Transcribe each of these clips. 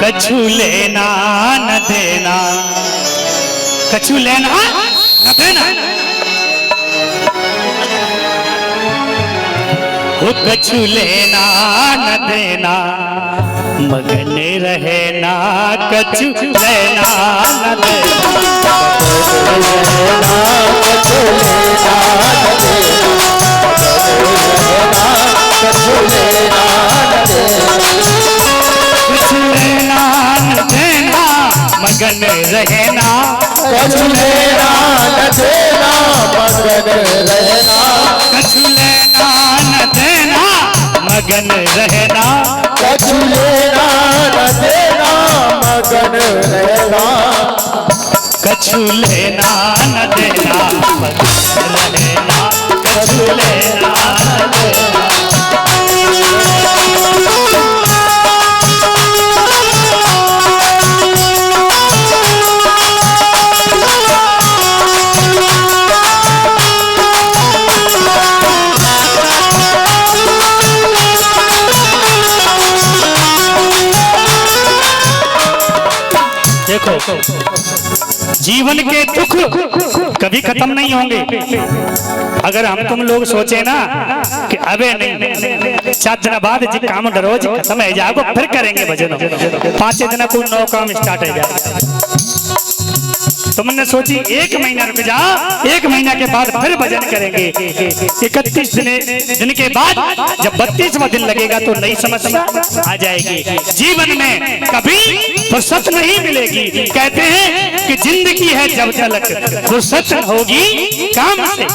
कछु लेना न देना, कछु लेना न देना, वो कछु लेना न देना, मगन रहना कछु लेना न देना, कछु लेना न देना, कछु लेना न देना, कछु लेना न देना, मगन रहना कछु लेना न देना, मगन रहना कछु लेना न देना, मगन रहना कछु लेना न देना, मगन रहना कछु लेना न देना, मगन रहना कछु लेना न देना। देखो जीवन के दुख कभी खत्म नहीं होंगे। अगर हम तुम लोग सोचे ना कि अबे नहीं 4 दिन बाद जी काम रोज खत्म है जाएगा फिर करेंगे भजन, 5 दिन को नौ काम स्टार्ट है जाएगा। तुमने सोची 1 महीना रुक जा, 1 महीना के बाद फिर भजन करेंगे। 31 दिन के बाद जब 32वां दिन लगेगा तो नई समस्या आ जाएगी। जीवन में कभी फुर्सत नहीं मिलेगी। कहते हैं कि जिंदगी है जब तक फुर्सत होगी काम से,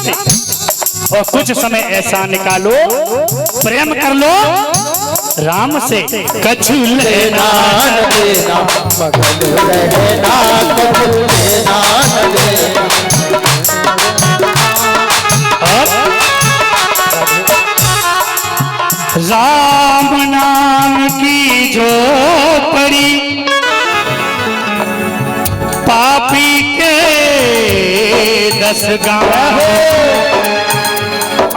और कुछ समय ऐसा निकालो प्रेम कर लो राम से। कछु लेना न देना, मगन रहना कछु लेना न देना। राम नाम की जो पड़ी पापी के 10 गाँव,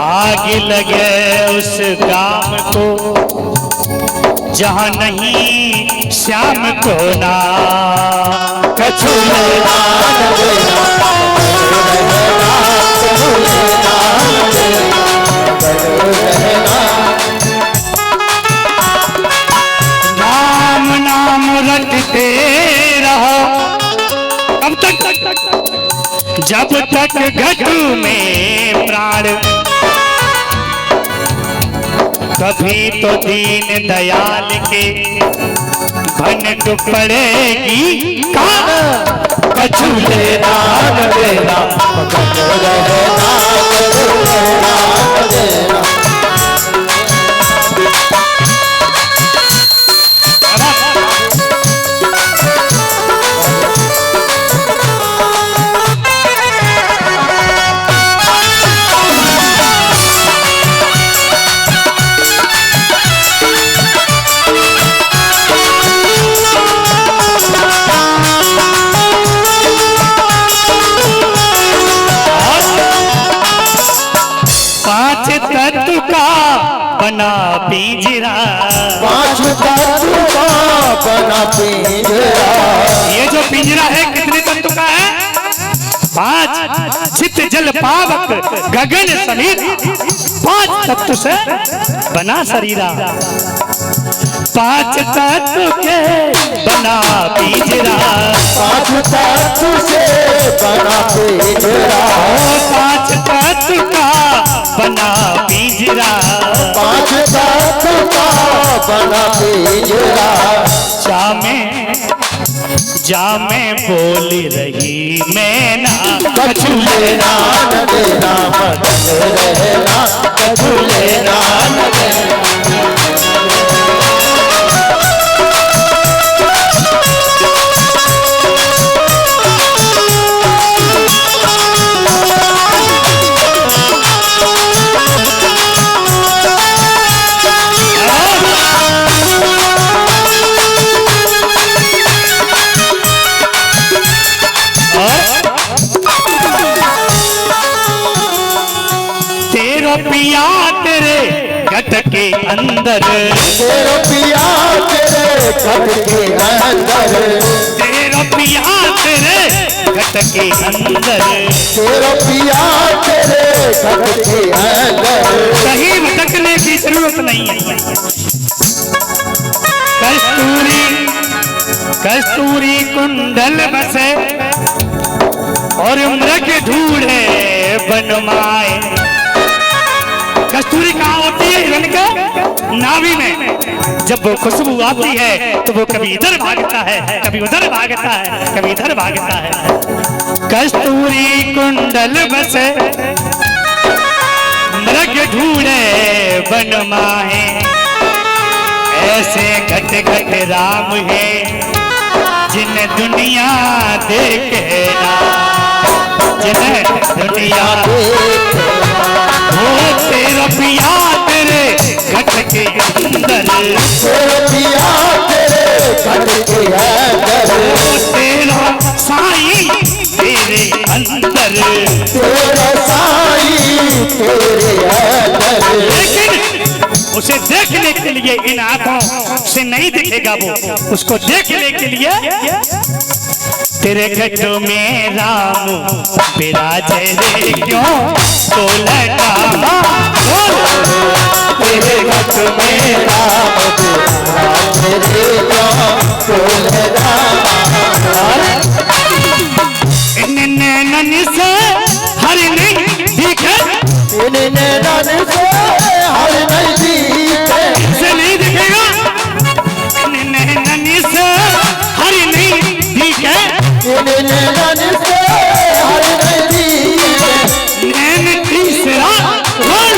आग लगे उस काम को जहाँ नहीं श्याम को ना। कछु लेना न देना, कछु लेना न देना, राम नाम रटते रहो कब तक, जब तक घट में प्राण। कभी तो दीन दयाल के भनक पड़ेगी कहाँ। कछु लेना न देना, मगन रहना कछु लेना न देना। तत्व का बना पिंजरा, 5 तत्व का बना पिंजरा। ये जो पिंजरा है कितने तत्व का है? 5 चित जल पावक गगन समीर, 5 तत्व से बना शरीरा। 5 तत्व के बना पिंजरा, 5 तत्व से बना पिंजरा। 5 तत्व का बना पिंजरा, 5 तत्व का बना पिंजरा। जामे बोल रही मैना, कछु लेना न देना, मगन रहना कछु लेना न देना। पिया तेरे घट के अंदर, तेरा पिया तेरे घट के अंदर। के अंदर, तेरा पिया तेरे घट के अंदर, कहीं भटकने की जरूरत नहीं है। कस्तूरी कस्तूरी कुंडल बसे और मृग ढूंढे बनमाए। कस्तूरी कहाँ होती है? हिरण के नाभि में। जब वो खुशबू आती है तो वो कभी इधर भागता है, कभी उधर भागता है, कभी इधर भागता है। कस्तूरी कुंडल बसे मृग ढूंढे बनमाए। ऐसे घट घट राम है जिन्हें दुनिया देखे ना, जिन्हें दुनिया वो तेरा पिया तेरे घट के अंदर, तेरा पिया तेरे घट के अंदर, वो तेरा साईं तेरे अंदर, तेरा साईं तेरे अंदर। लेकिन उसे देखने के लिए इन आंखों से नहीं दिखेगा, वो उसको देखने के लिए तेरे घट में राम विराजे रे क्यों तो लटा, तेरे घट में राम विराजे रे क्यों तो लटा। इन नैनन से हर नहीं दिखे, इन नैनन से हर नहीं दिखे, से नहीं दिखेगा। इन नैनन से हर नहीं दिखे, इन नैनन से हर नहीं दिखे, नैन तीसरा खोल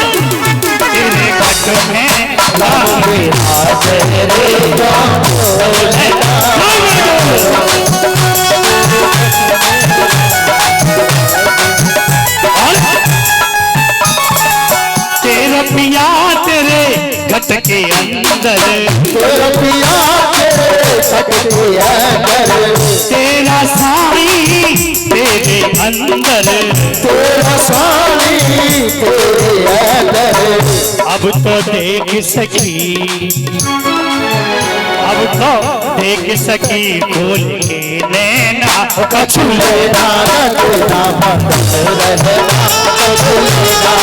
तेरे घट में राम विराजे रे क्यों तो लटा। तेरा पिया तेरे घट के अंदर, तेरा पिया तेरे घट के अंदर, तेरा साईं तेरे अंदर, तेरा साईं तेरे अंदर। अब तो देख सकी, अब तो देख सकी खोल के नैना कछु लेना न देना बदल रहना, कछु लेना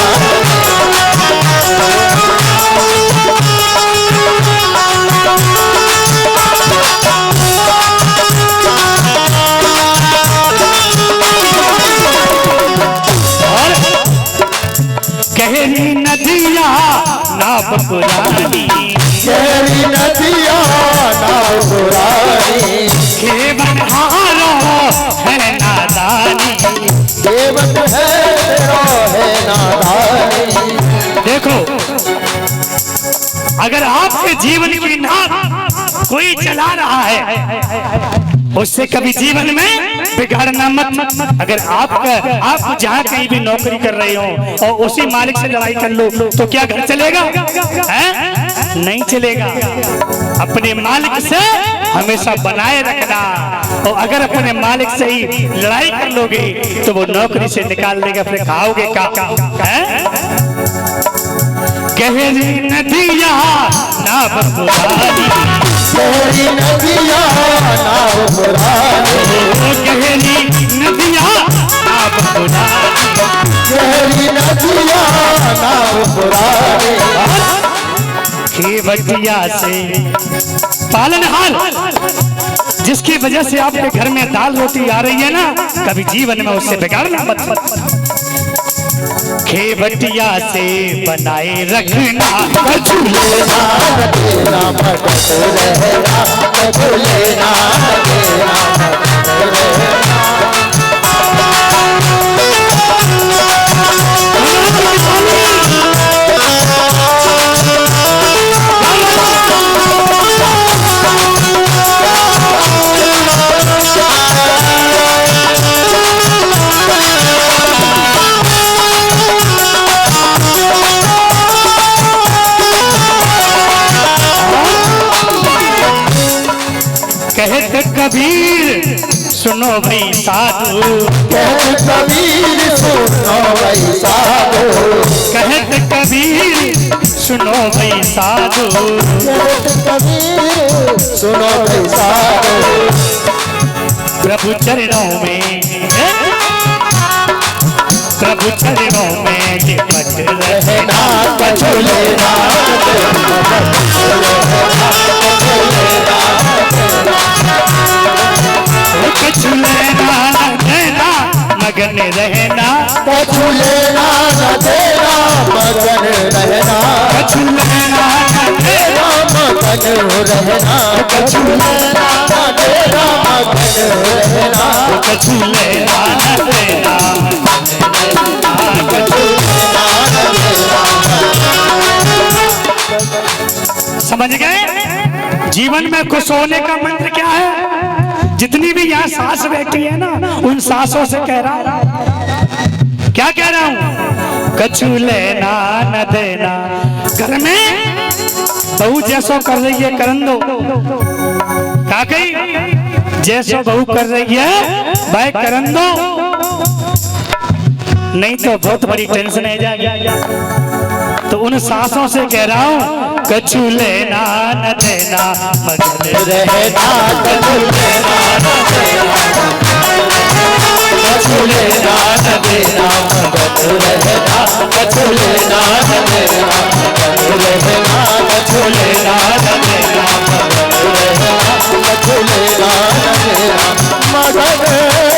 गहरी नदिया नाव पुरानी, गहरी नदिया नाव पुरानी, केवल हारो है नादानी, केवल है तेरा है नादानी। देखो अगर आपके जीवन की नाव कोई चला रहा है उससे कभी जीवन में बिगाड़ना मत। अगर आप जहाँ कहीं भी नौकरी कर रहे हो और उसी मालिक से लड़ाई कर लो तो क्या घर चलेगा? है? नहीं चलेगा। अपने मालिक से हमेशा बनाए रखना, और अगर अपने मालिक से ही लड़ाई कर लोगे तो वो नौकरी से निकाल देगा, फिर खाओगे क्या? है? गहरी नदिया नाव पुरानी, गहरी नदिया नाव पुरानी, गहरी नदिया नाव पुरानी, गहरी नदिया नाव पुरानी। खेवटिया से पालनहार जिसकी वजह से आपके घर में दाल रोटी आ रही है ना, कभी जीवन में उससे बिगाड़ना मत। खेवटिया से बनाए रखना, कछु लेना न देना बदल रहना, कछु लेना न देना बदल रहना। कहत कबीर सुनो भाई साधु, कहत कबीर सुनो भाई साधु, कहत कबीर सुनो भाई साधु, कहत कबीर सुनो भाई साधु। प्रभु चरणों में कछु लेना कछु लेना न देना मगन रहना, कछु लेना न देना मगन रहना, कछु लेना न देना मगन रहना, कछु लेना न देना मगन रहना, कछु लेना न देना, कछु लेना न देना। समझ गए? जीवन में खुश होने का मंत्र क्या है? जितनी भी यहाँ सांस बैठी है ना, उन सांसों से कह रहा हूं, क्या कह रहा हूं? कछु लेना न देना। घर में बहू जैसो कर रही है करन दो, क्या कही? जैसो बहू कर रही है भाई करन दो, नहीं तो बहुत बड़ी टेंशन है जाएगी। तो उन सांसों से कह रहा हूं, कछु लेना न देना मगन रहना, कछु लेना न देना, कछु लेना न देना मगन रहना, कछु लेना न देना मगन रहना, कछु लेना न देना मगन रहना, कछु लेना न देना मगन रहना।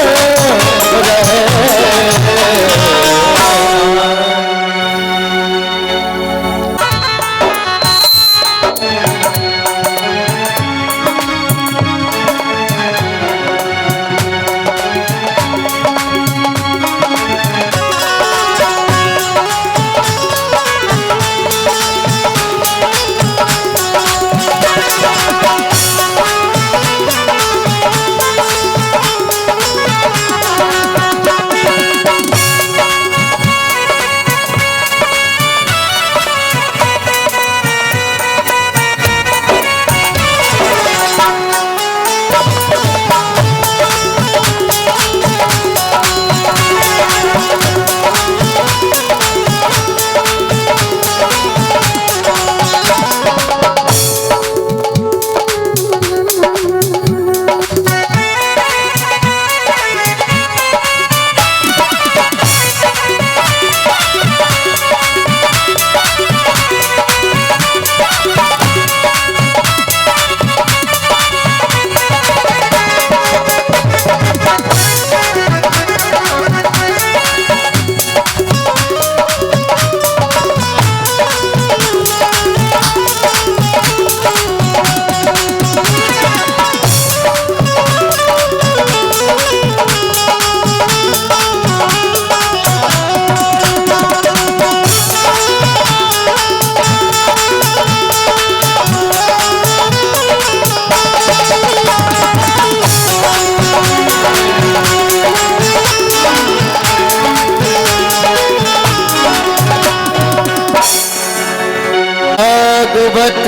भागवत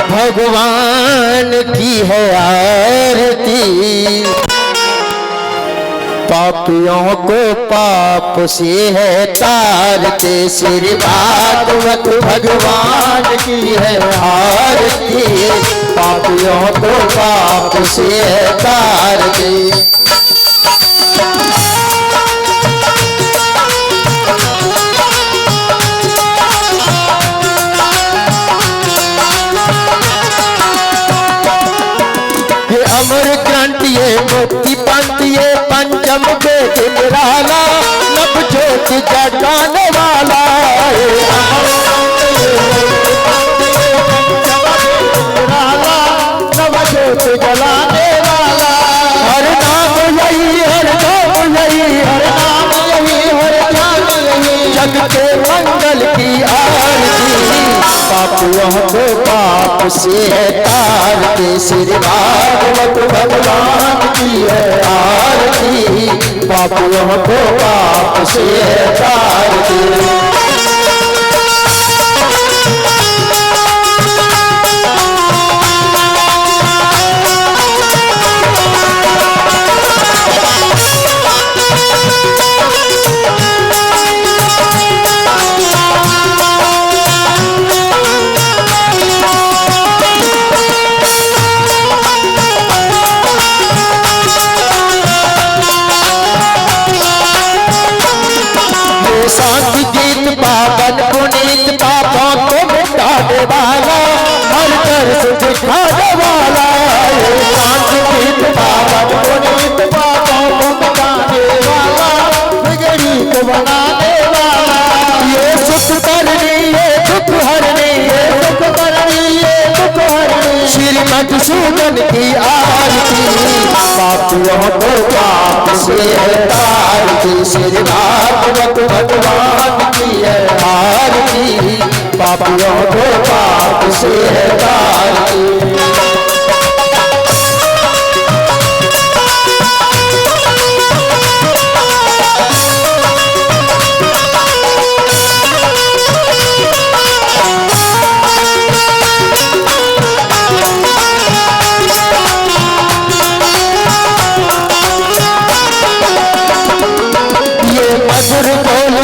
भगवान की है आरती, पापियों को पाप से है तारते। श्री भागवत भगवान की है आरती, पापियों को पाप से है तारते। अमर ग्रंथ ये मुक्ति पंथ ये पंचम वेद निराला, नभ ज्योति जगाने वाला। नभ ज्योति जलाने वाला। हर नाम यही, हर नाम यही, हर नाम यही, हर ध्यान यही, जग के मंगल की आरती। पापियों को पाप से है तारते। श्री भागवत भगवान की है आरती, पापियों को पाप से है तारते। शांति गीत पाप दिखाने वाला, शांत गीत पावन पुनीत पापों को मिटाने वाला, बिगड़ी को बनाने वाला। ये सुख करनी ये दुख हरनी, ये सुख करनी ये दुख हरनी, श्री मधुसूदन की आरती, पापियों को पाप से तारती, श्री भागवत भगवान की है आरती, पापियों को पाप से तारती।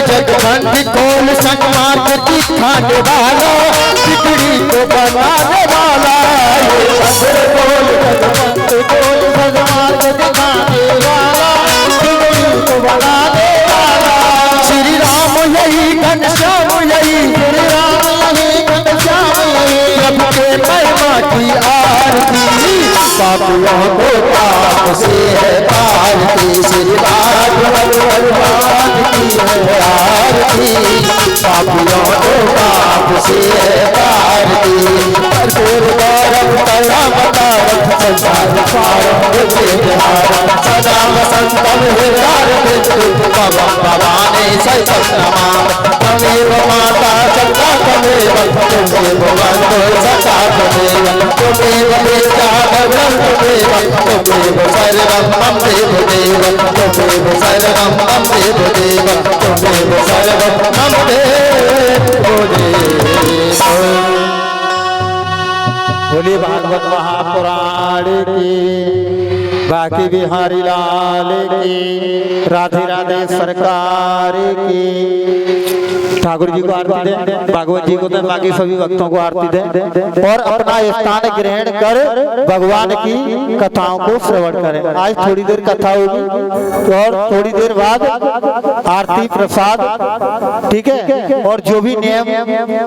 जगबंद खोल संगमार्ग दिखाने वाला, बिगड़ी को बनाने वाला, ये मधुर बोल जगबंद खोल संगमार्ग दिखाने वाला, बिगड़ी को बनाने वाला। श्री राम यही घनश्याम यही, श्री राम यही घनश्याम यही, प्रभु के महिमा की आरती, पापियों को पाप से है तारती, श्री भागवत भगवान की है आरती, पापियों को पाप से है तारती। कर्पूर गौरव कलाम तारक संसार सारम विद्यारम, सदा वसंतम हृदय भवम भवानी सहितं नमामि, त्वमेव माता पिता त्वमेव, त्वमेव बन्धु सखा त्वमेव, त्वमेव पिता भगवान् त्वमेव, त्वमेव सर्वं मम देवदेव, त्वमेव सर्वं मम देवदेव, त्वमेव सर्वं मम देवदेव। बोलिए भागवत महापुराण की, बाकी बिहारी लाल की, राधे राधे सरकार की। ठाकुर जी को आरती दें, भागवत जी को दें, बाकी सभी भक्तों को आरती दें और अपना स्थान ग्रहण कर भगवान की कथाओं को श्रवण करें। आज थोड़ी देर कथा होगी और थोड़ी देर बाद आरती प्रसाद, ठीक है। और जो भी नियम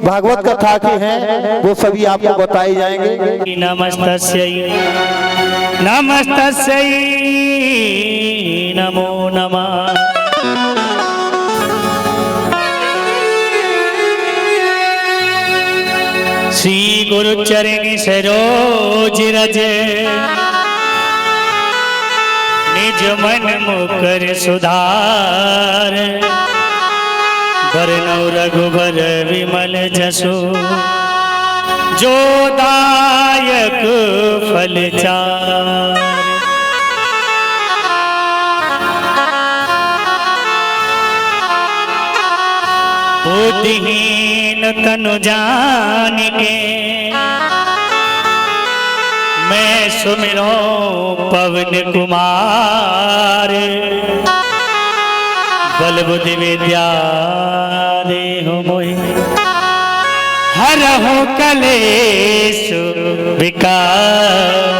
भागवत कथा के हैं वो सभी आपको बताए जाएंगे। नमस्तस्यै नमस्तस्यै नमो नमः। श्री गुरु चरणी सरोज रज, निज मन मुकर सुधार, बरनौ रघुबर विमल जसु, जो दायक फल चार। बुद्धिहीन तनु जान के, मैं सुमिरो पवन कुमार, बल बुद्धि विद्या देहु मोहि, हरहु कलेश विकार।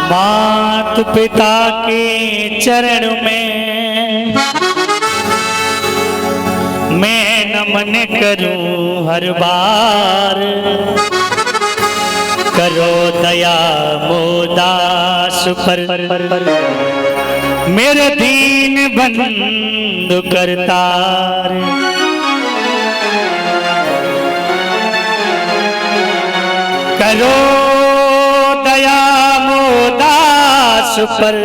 मात पिता के चरण में मैं नमन करूं हर बार, करो दया मोदास पर, मेरे दीन बंधु करतार। करो दया मोदास पर,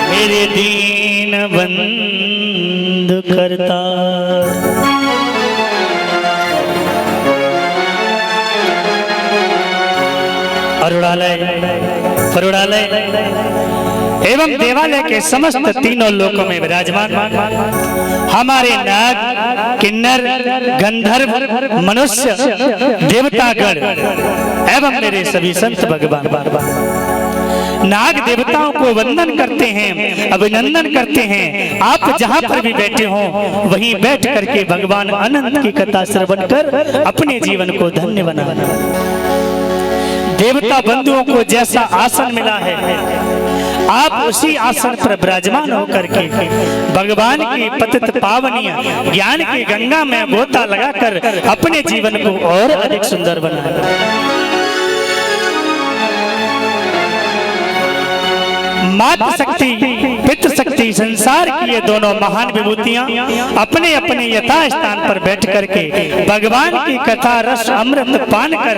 मेरे दीन बंधु करतार। अरुणालय, फरुणालय एवं देवालय के समस्त तीनों लोकों में विराजमान हमारे नाग, किन्नर, गंधर्व, मनुष्य, देवतागण एवं मेरे सभी संत भगवान नाग देवताओं को वंदन करते हैं, अभिनंदन करते हैं। आप जहां पर भी बैठे हो वहीं बैठ करके भगवान अनंत की कथा श्रवण कर अपने जीवन को धन्य बना। देवता बंधुओं को जैसा आसन मिला है, आप उसी आसन पर विराजमान होकर के भगवान की पतित पावनिया ज्ञान की गंगा में गोता लगाकर अपने जीवन को और अधिक सुंदर बनाए। मातृ शक्ति पितृ शक्ति संसार की ये दोनों महान विभूतियां अपने अपने यथा स्थान पर बैठ करके भगवान की कथा रस अमृत पान कर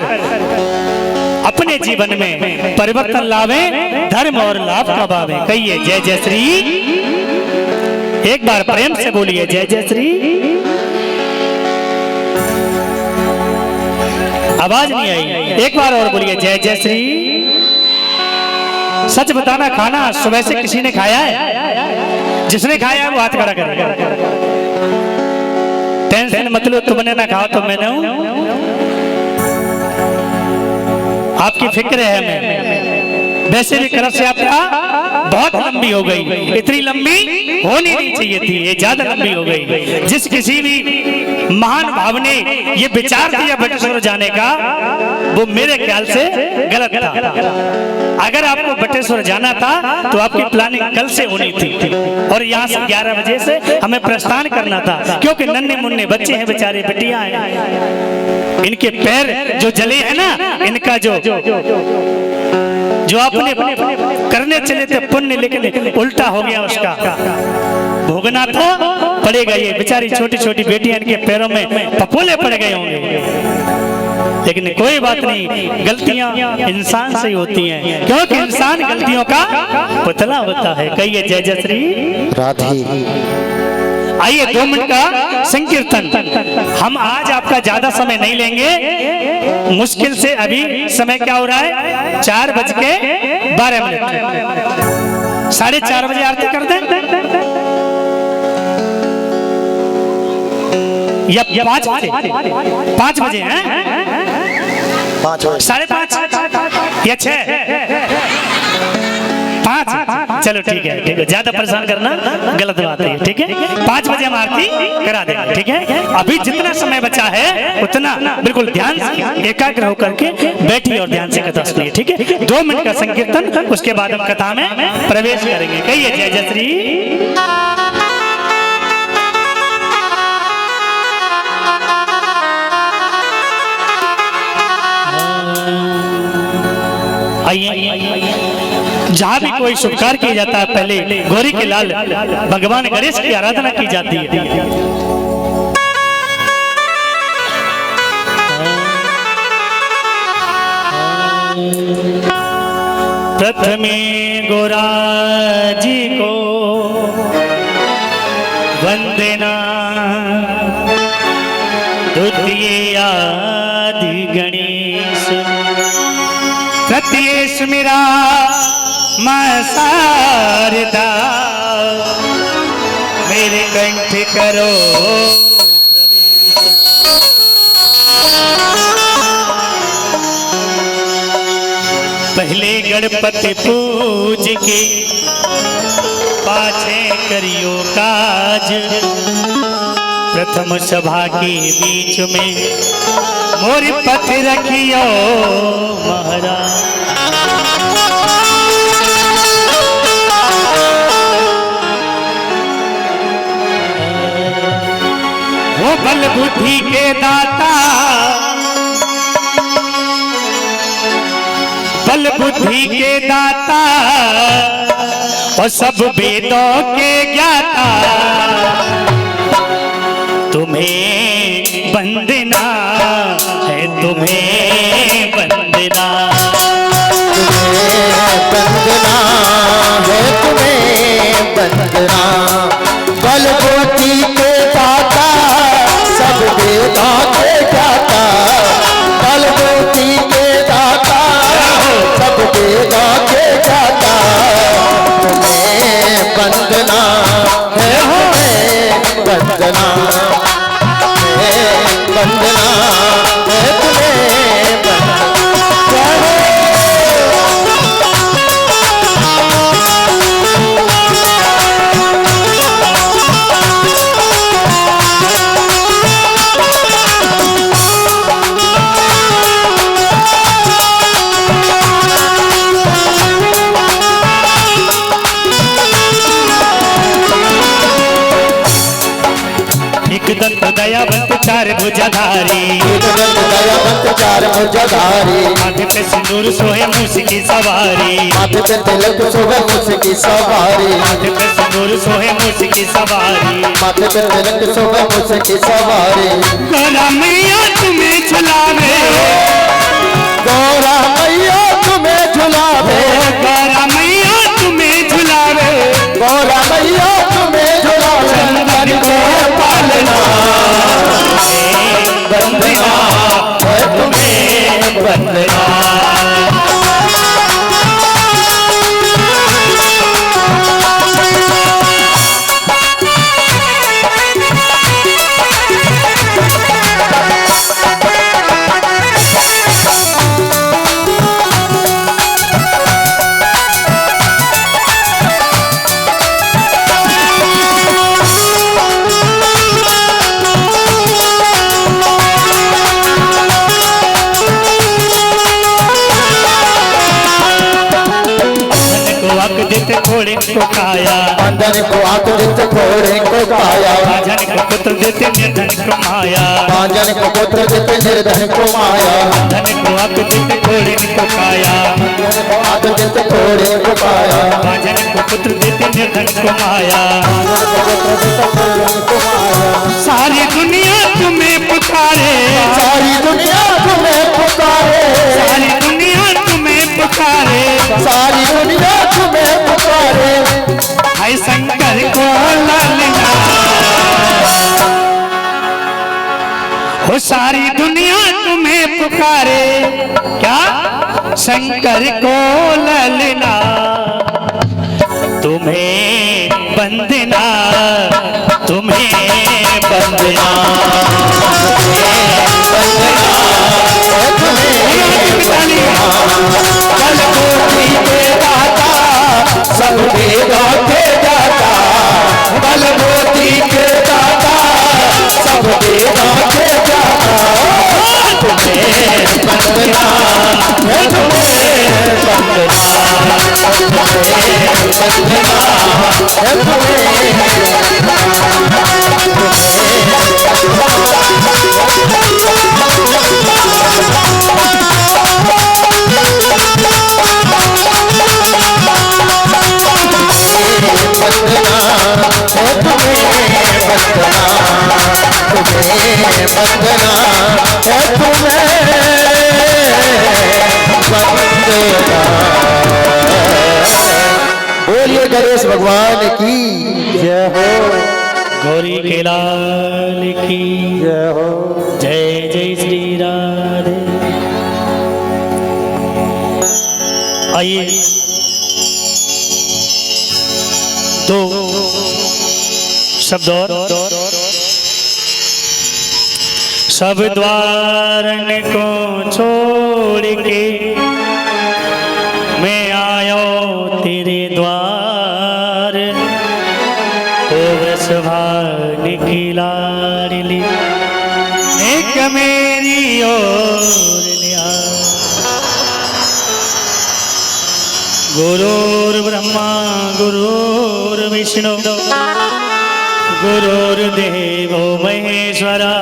अपने जीवन में परिवर्तन लावे, धर्म और लाभ कमावे। कहिए जय जय श्री। एक बार प्रेम से बोलिए जय जय श्री। आवाज नहीं आई, एक बार और बोलिए जय जय श्री। सच बताना, खाना सुबह से किसी ने खाया है? जिसने खाया है वो हाथ खड़ा करे। टेंशन मत लो, तुमने ना खाओ तो मैंने हूं। आपकी फिक्र है हमें। वैसे भी करब से आपका बहुत लंबी हो गई, इतनी लंबी होनी नहीं चाहिए थी, ये ज्यादा लंबी हो गई। जिस किसी भी महान भाव ने ये विचार दिया बटेश्वर जाने का, वो मेरे ख्याल से गलत था। अगर आपको बटेश्वर जाना था तो आपकी प्लानिंग कल से होनी थी और यहाँ से 11 बजे से हमें प्रस्थान करना था, क्योंकि नन्हे मुन्ने बच्चे हैं बेचारे, बिटिया हैं, इनके पैर जो जले हैं ना, इनका जो अपने करने चले थे पुण्य, लेकिन उल्टा हो गया, उसका भोगना तो पड़ेगा। ये बेचारी छोटी छोटी बेटियां, इनके पैरों में पपोले पड़ गए होंगे, लेकिन कोई बात नहीं, गलतियां इंसान से ही होती हैं, क्योंकि इंसान गलतियों का पुतला होता है। कहिए जय जय श्री राधे। आइए 2 मिनट का संकीर्तन। हम आज आपका ज्यादा समय नहीं लेंगे, मुश्किल से अभी समय क्या हो रहा है, 4:12 मिनट। 4:30 बजे आरती कर दें या 5 बजे? 5 बजे हैं, 5:30 या 6? 5? चलो ठीक है, ठीक है, ज्यादा परेशान करना गलत बात है, ठीक है। 5 बजे हम आरती करा देंगे, ठीक है। अभी जितना समय बचा है उतना बिल्कुल ध्यान से एकाग्र होकर के बैठिए और ध्यान से कथा सुनिए, ठीक है। 2 मिनट का संकीर्तन, उसके बाद हम कथा में प्रवेश करेंगे। कहिए जय जय श्री। आइए, जहाँ भी कोई शुभ कार्य किया जाता है पहले गौरी के लाल भगवान गणेश की आराधना की जाती है। प्रथमे गौरा जी को वंदना, द्वितीय आदि गणेश, तृतीय स्मिरा मां शारदा, मेरे कंठ करो पहले गणपति पूज के पाछे करियो काज, प्रथम सभा के बीच में मोर पथ रखियो महाराज। वो बल बुद्धि के दाता, बल बुद्धि के दाता और सब वेदों के ज्ञाता, तुम्हें वंदना है, तुम्हें वंदना, वंदना है, तुम्हें वंदना। बल बुद्धि के दाता, सब वेदों के ज्ञाता, बल बुद्धि के दाता, सब वेदों के ज्ञाता, तुम्हें वंदना है, तुम्हें वंदना, वंदना है, तुम्हें वंदना। दयावंत चार भुजाधारी, दीनबंधु दयावंत चार भुजाधारी, माथे पे सिंदूर सोहे मूस की सवारी, माथे पे तिलक शोभे मूस की सवारी, माथे पे सिंदूर सोहे मूस की सवारी, माथे पे तिलक शोभे मूस की सवारी। गौरा मैया तुम्हें झुलावे, गौरा मैया तुम्हें झुलावे, गौरा मैया तुम्हें झुलावे, गौरा मैया तुम्हें झुलावे। चंदन को पालना वंदना है तुम्हें वंदना। देते घोड़े को काया, अंधन को आंख देते घोड़े को काया, राजन को पुत्र देते निर्धन को माया, राजन को पुत्र देते निर्धन को माया, धन को आंख देते घोड़े को काया, आंख देते घोड़े को काया, राजन को पुत्र देते निर्धन को माया। सारी दुनिया तुम्हें पुकारे, सारी दुनिया तुम्हें पुकारे, सारी दुनिया तुम्हें पुकारे, सारी दुनिया तुम्हें पुकारे। हाय शंकर को लालना, हो सारी दुनिया तुम्हें पुकारे, क्या शंकर को ललना, तुम्हें वंदना, तुम्हें वंदना, बलबोधी के दाता सब वेदों के दाता, बलबोधी के दाता सब वेदों के दाता। तुम्हें वंदना है तुम्हें वंदना, तुम्हें वंदना है बोलिए गणेश भगवान की जय हो, गौरी के लाल की जय हो। जय जय श्री राधे। आइए दो शब्द और। सब द्वारन को छोड़ के मैं आयो तेरे द्वार, ओ वृषभान की लाडली एक मेरी ओर लिया। गुरुर्ब्रह्मा गुरुर्विष्णु गुरुर्देवो महेश्वरा,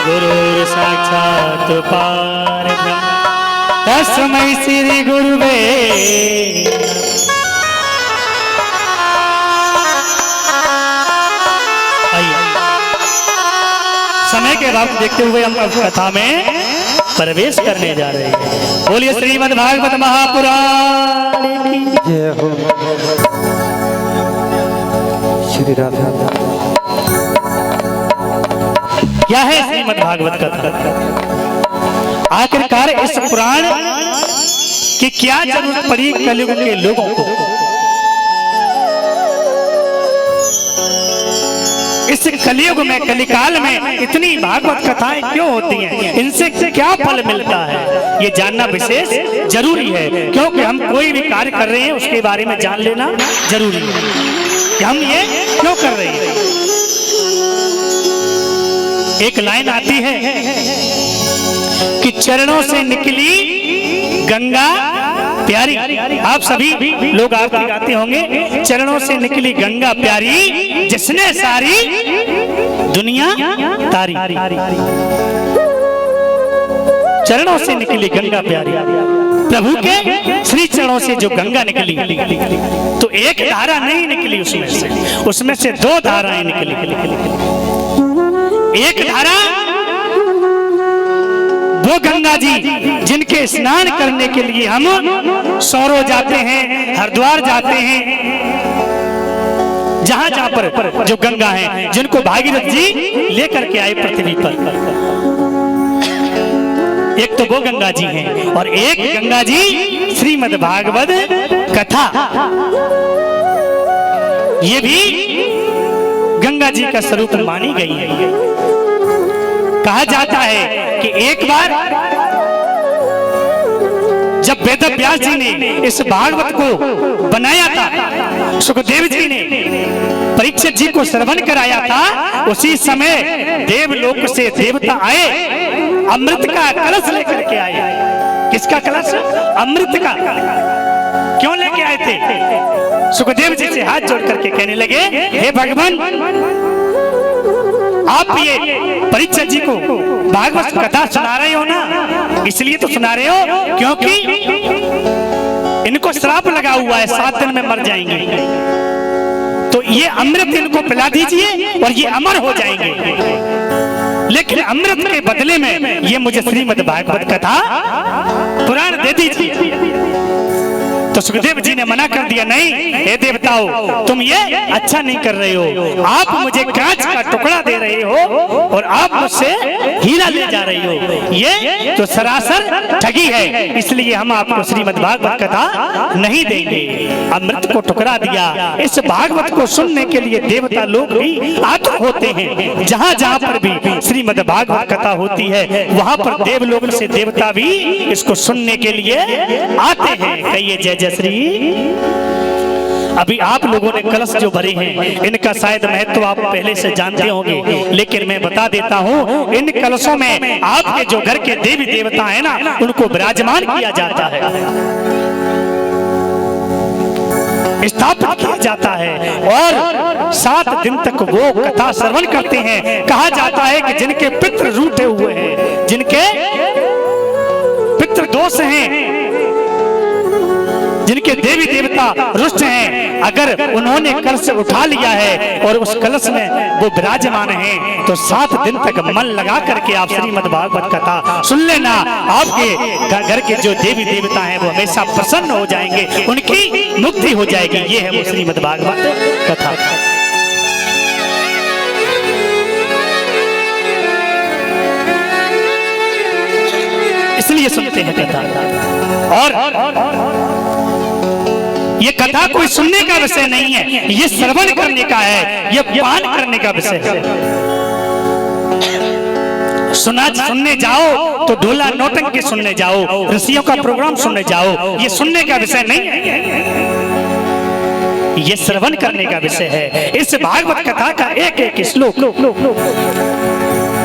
गुरुर् साक्षात् परब्रह्म तस्मै श्री गुरुवे। समय के अभाव देखते हुए हम अब कथा में प्रवेश करने जा रहे हैं। बोलिए श्रीमद् भागवत महापुराण की जय हो। श्री राधा। क्या है श्रीमद् भागवत कथा? आखिरकार इस पुराण की क्या जरूरत पड़ी कलयुग के लोगों को? इस कलयुग में कलिकाल में इतनी भागवत कथाएं क्यों होती हैं? इनसे क्या फल मिलता है? ये जानना विशेष जरूरी है, क्योंकि हम कोई भी कार्य कर रहे हैं उसके बारे में जान लेना जरूरी है कि हम ये क्यों कर रहे हैं। एक लाइन आती है कि चरणों से निकली गंगा प्यारी। आप सभी लोग आरती गाते होंगे, चरणों से निकली गंगा प्यारी, जिसने सारी दुनिया तारी। चरणों से निकली गंगा प्यारी, प्रभु के श्री चरणों से जो गंगा निकली, तो एक धारा नहीं निकली उसमें से दो धाराएं निकली। एक धारा वो गंगा जी जिनके स्नान करने के लिए हम सौरो जाते हैं, हरिद्वार जाते हैं, जहां जहां पर जो गंगा है, जिनको भागीरथ जी लेकर के आए पृथ्वी पर। एक तो वो गंगा जी हैं और एक गंगा जी श्रीमद् भागवत कथा, ये भी गंगा जी का स्वरूप मानी गई है। कहा जाता है कि एक बार जब वेद व्यास जी ने इस भागवत को बनाया था, सुखदेव जी ने परीक्षित जी को श्रवण कराया था, उसी समय देवलोक से देवता आए, अमृत का कलश लेकर के आए। किसका कलश? अमृत का। क्यों लेके आए थे? सुखदेव जी से हाथ जोड़ करके कहने लगे, हे भगवान, आप ये परीक्षित जी को भागवत कथा सुना रहे हो ना, इसलिए तो सुना रहे हो क्योंकि इनको श्राप लगा हुआ है, 7 दिन में मर जाएंगे, तो ये अमृत इनको पिला दीजिए और ये अमर हो जाएंगे। लेकिन अमृत के बदले में ये मुझे श्रीमद् भागवत कथा पुराण दे दीजिए। तो सुखदेव जी ने मना कर दिया, नहीं हे देवताओं, तुम ये अच्छा नहीं कर रहे हो, आप मुझे कांच का टुकड़ा दे रहे हो और आप मुझसे हीरा ले जा रहे हो, ये तो सरासर ठगी है, इसलिए हम आपको श्रीमद् भागवत कथा नहीं देंगे। अमृत को टुकड़ा दिया। इस भागवत को सुनने के लिए देवता लोग भी आतुर होते हैं। जहाँ जहाँ पर भी श्रीमद् भागवत कथा होती है, वहाँ पर देवलोक से देवता भी इसको सुनने के लिए आते हैं। कहिए जय जय श्री। अभी आप लोगों ने कलश जो भरे हैं, इनका शायद महत्व आप पहले से जानते होंगे, लेकिन मैं बता देता हूँ, इन कलशों में आपके जो घर के देवी देवता हैं ना, उनको विराजमान किया जाता है, स्थापित किया जाता है और 7 दिन तक वो कथा श्रवण करते हैं। कहा जाता है कि जिनके पितृ रूठे हुए हैं, जिनके पितृ दोष हैं, जिनके देवी देवता रुष्ट हैं, अगर उन्होंने कलश उठा लिया है और उस कलश में वो विराजमान हैं, तो 7 दिन तक मन लगा करके आप श्रीमद् भागवत कथा सुन लेना। आपके घर के जो देवी देवता हैं वो हमेशा प्रसन्न हो जाएंगे, उनकी मुक्ति हो जाएगी। ये है वो श्रीमद् भागवत कथा। इसलिए सुनते हैं कथा। और ये कथा कोई सुनने का विषय नहीं है, ये श्रवण करने का है, ये पान करने का विषय है। सुनने जाओ तो ढोला नौटंकी सुनने जाओ, ऋषियों का प्रोग्राम सुनने जाओ, ये सुनने का विषय नहीं है, ये श्रवण करने का विषय है। इस भागवत कथा का एक एक श्लोक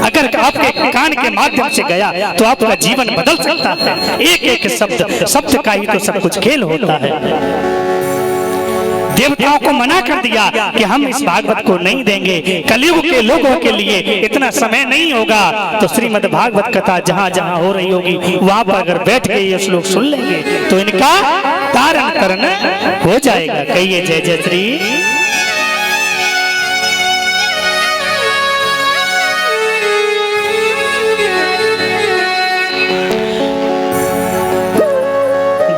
अगर आपके कान के माध्यम से गया तो आपका जीवन बदल सकता है। एक एक शब्द का ही तो सब कुछ खेल होता है। देवताओं को मना कर दिया कि हम इस भागवत को नहीं देंगे, कलयुग के लोगों के लिए इतना समय नहीं होगा। तो श्रीमद् भागवत कथा जहाँ जहाँ हो रही होगी, वहां पर अगर बैठ के ये श्लोक सुन लेंगे तो इनका तारण करना हो जाएगा। कहिए जय जय श्री।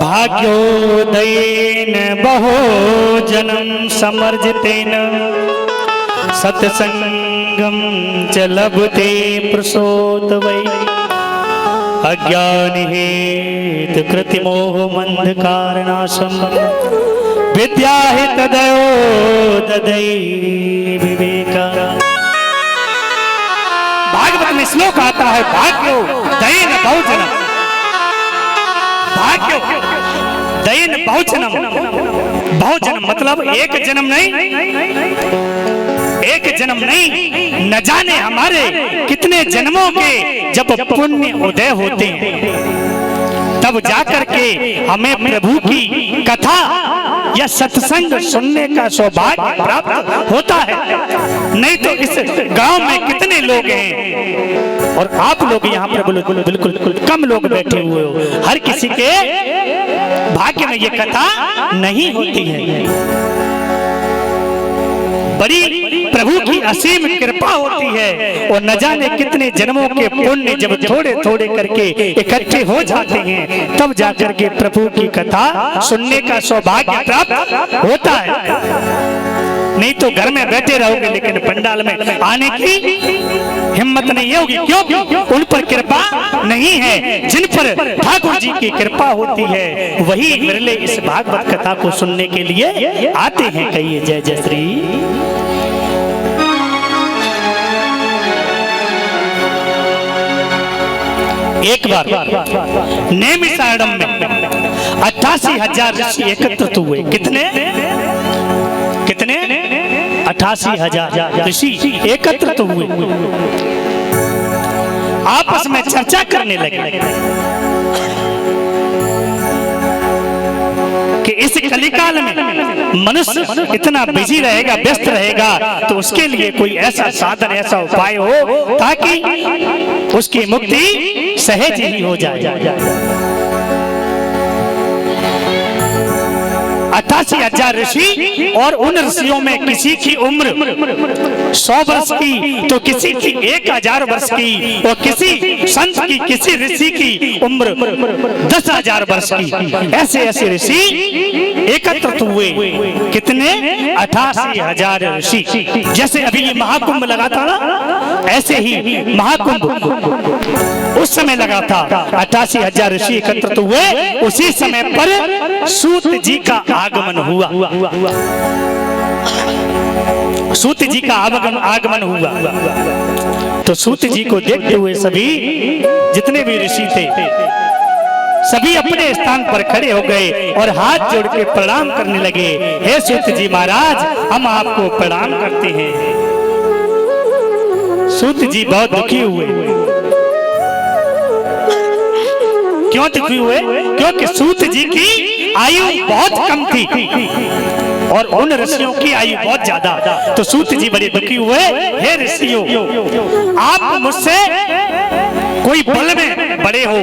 भाग्योदयेन बहुजनं समर्जितेन सत्संगं च लभते प्रसोद वै अज्ञानहेतु कृतिमोहमन्धकारनाशं विद्या हि तदयो ददई विवेका। भागवत में श्लोक आता है, भाग्योदयेन बहुजनं, भाग्य दयन बहुजनम। बहुजन्म मतलब एक जन्म नहीं, एक जन्म नहीं, न जाने हमारे कितने जन्मों के जब पुण्य उदय होते हैं, तब जाकर के हमें प्रभु की कथा या सत्संग सुनने का सौभाग्य प्राप्त होता है। नहीं तो इस गांव में कितने लोग हैं और आप लोग यहाँ पर बिल्कुल कम लोग बैठे हुए हो। हर किसी के भाग्य में ये कथा नहीं होती है। बड़ी प्रभु की असीम कृपा होती है और न जाने कितने जन्मों के पुण्य जब थोड़े थोड़े करके इकट्ठे हो जाते हैं तब जाकर के प्रभु की कथा सुनने का सौभाग्य प्राप्त होता है। नहीं तो घर में बैठे रहोगे लेकिन पंडाल में आने की हिम्मत नहीं होगी। क्यों? उन पर कृपा नहीं है। जिन पर ठाकुर जी की कृपा होती है वही विरले इस भागवत कथा को सुनने के लिए आते हैं। कहिए जय जय श्री। एक बार नैमिषारण्य में 88,000 ऋषि एकत्रित हुए। कितने 88,000 ऋषि एकत्रित हुए। आपस में चर्चा करने लगे कि इस कलिकाल में मनुष्य इतना बिजी रहेगा, व्यस्त रहेगा, तो उसके लिए कोई ऐसा साधन, ऐसा उपाय हो ताकि उसकी मुक्ति सहज ही हो जाए। 88,000 ऋषि और उन ऋषियों में किसी की उम्र 100 वर्ष की तो किसी की 1,000 वर्ष की और किसी संत की, किसी ऋषि की उम्र 10,000 वर्ष की। ऐसे ऐसे ऋषि एकत्रित हुए। कितने? 88,000 ऋषि। जैसे अभी ये महाकुंभ लगा था ना, ऐसे ही महाकुंभ उस समय लगा था। 88,000 ऋषि एकत्रित हुए। उसी समय पर सूत जी का आगमन हुआ। सूत जी का आगमन हुआ तो सूत जी को देखते हुए सभी जितने भी ऋषि थे सभी अपने स्थान पर खड़े हो गए और हाथ जोड़ के प्रणाम करने लगे। हे सूत जी महाराज, हम आपको प्रणाम करते हैं। सूत जी बहुत दुखी हुए। क्यों दुखी हुए? क्योंकि सूत जी की आयु बहुत कम थी और उन ऋषियों की आयु बहुत ज्यादा। तो सूत जी बड़े दुखी हुए। हे ऋषियों, आप मुझसे कोई बल में बड़े हो,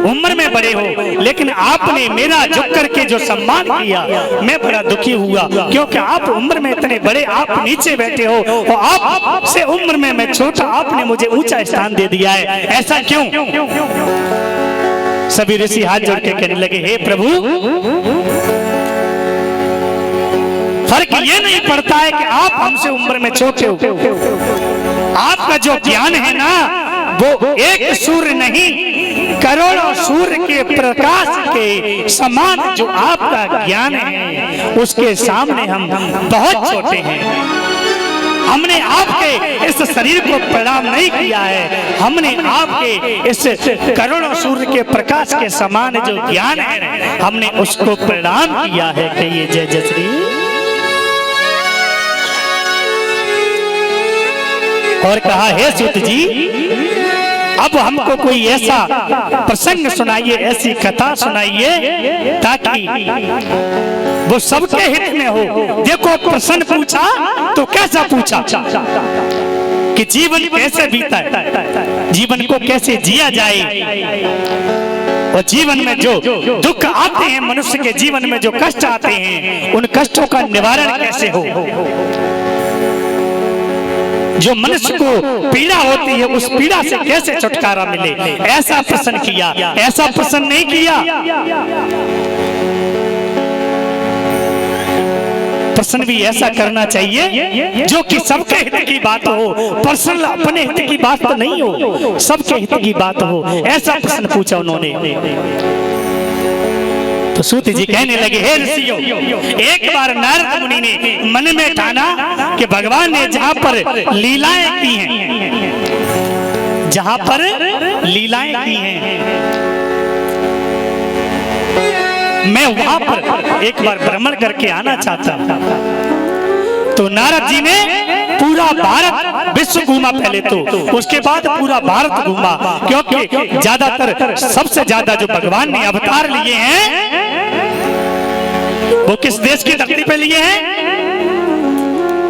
उम्र में बड़े हो, लेकिन आपने मेरा झुक करके जो सम्मान किया मैं बड़ा दुखी हुआ। क्योंकि आप उम्र में इतने बड़े, आप नीचे बैठे हो और आप से उम्र में मैं छोटा, आपने मुझे ऊंचा स्थान दे दिया है। ऐसा क्यों? सभी ऋषि हाथ जोड़ के कहने लगे, हे प्रभु, फर्क ये नहीं पड़ता है कि आप हमसे उम्र में छोटे हो। आपका जो ज्ञान है ना, वो एक सूर्य नहीं, करोड़ों सूर्य के प्रकाश के समान जो आपका ज्ञान है, उसके सामने हम बहुत छोटे हैं। हमने आपके इस शरीर को प्रणाम नहीं किया है, हमने आपके इस करोड़ों सूर्य के प्रकाश के समान जो ज्ञान है, हमने उसको प्रणाम किया है। कहिए जय जय श्री। और कहा, हे सूत जी, अब हमको कोई ऐसा प्रसंग सुनाइए, ऐसी कथा सुनाइए ताकि वो सबके हित में हो। देखो, प्रश्न पूछा तो कैसा पूछा कि जीवन कैसे बीता है, जीवन को कैसे जिया जाए, और जीवन में जो दुख आते हैं, मनुष्य के जीवन में जो कष्ट आते हैं, उन कष्टों का निवारण कैसे हो। जो मनुष्य को पीड़ा होती है, उस पीड़ा से कैसे छुटकारा मिले, ऐसा प्रश्न किया। ऐसा प्रश्न नहीं किया, प्रश्न भी ऐसा करना चाहिए जो कि सबके हित की बात हो। पर्सनल अपने हित की बात तो नहीं हो, सबके हित की बात हो। ऐसा प्रश्न पूछा उन्होंने। तो सूत जी कहने लगे, हे ऋषियों, एक बार नारद मुनि ने मन में ठाना कि भगवान ने जहां पर लीलाएं की हैं, जहां पर लीलाएं की हैं, मैं वहां पर एक बार भ्रमण करके आना चाहता हूं। तो नारद जी ने पूरा भारत विश्व घूमा पहले तो, उसके बाद पूरा भारत घूमा, क्योंकि ज्यादातर सबसे ज्यादा जो भगवान ने अवतार लिए हैं वो किस देश की धरती पे लिए हैं?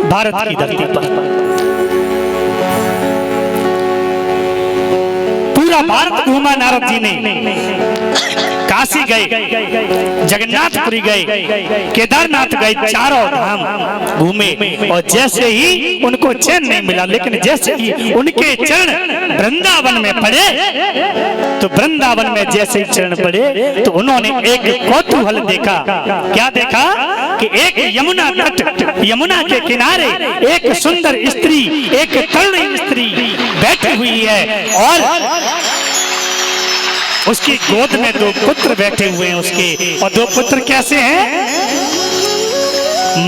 भारत की धरती पर। पूरा भारत घूमा नारद जी ने। काशी गए, जगन्नाथपुरी गए, केदारनाथ गए, चारों धाम घूमे, और जैसे ही उनको चैन नहीं मिला, लेकिन जैसे ही उनके चरण वृंदावन में पड़े, तो वृंदावन में जैसे ही चरण पड़े तो उन्होंने एक कौतूहल देखा। क्या देखा? कि एक यमुना तट, यमुना के किनारे एक सुंदर स्त्री, एक तरुणी स्त्री बैठी हुई है, और उसकी गोद में दो पुत्र बैठे हुए हैं उसके। और दो पुत्र कैसे हैं?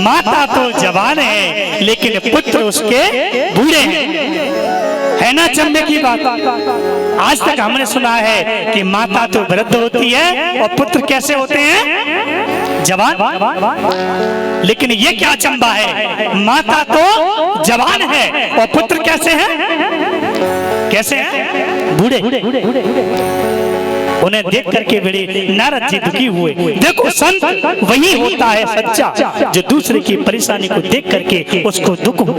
माता तो जवान है लेकिन पुत्र उसके बूढ़े हैं। है ना चंबे की बात? आज तक हमने सुना है कि माता तो वृद्ध होती है और पुत्र कैसे होते हैं? जवान। लेकिन ये क्या चंबा है? माता तो जवान है और पुत्र कैसे हैं? कैसे हैं? बूढ़े। उन्हें देख करके बड़े नारद जी दुखी हुए। देखो, संत वही होता है सच्चा जो दूसरे की परेशानी को देख करके उसको दुख हो।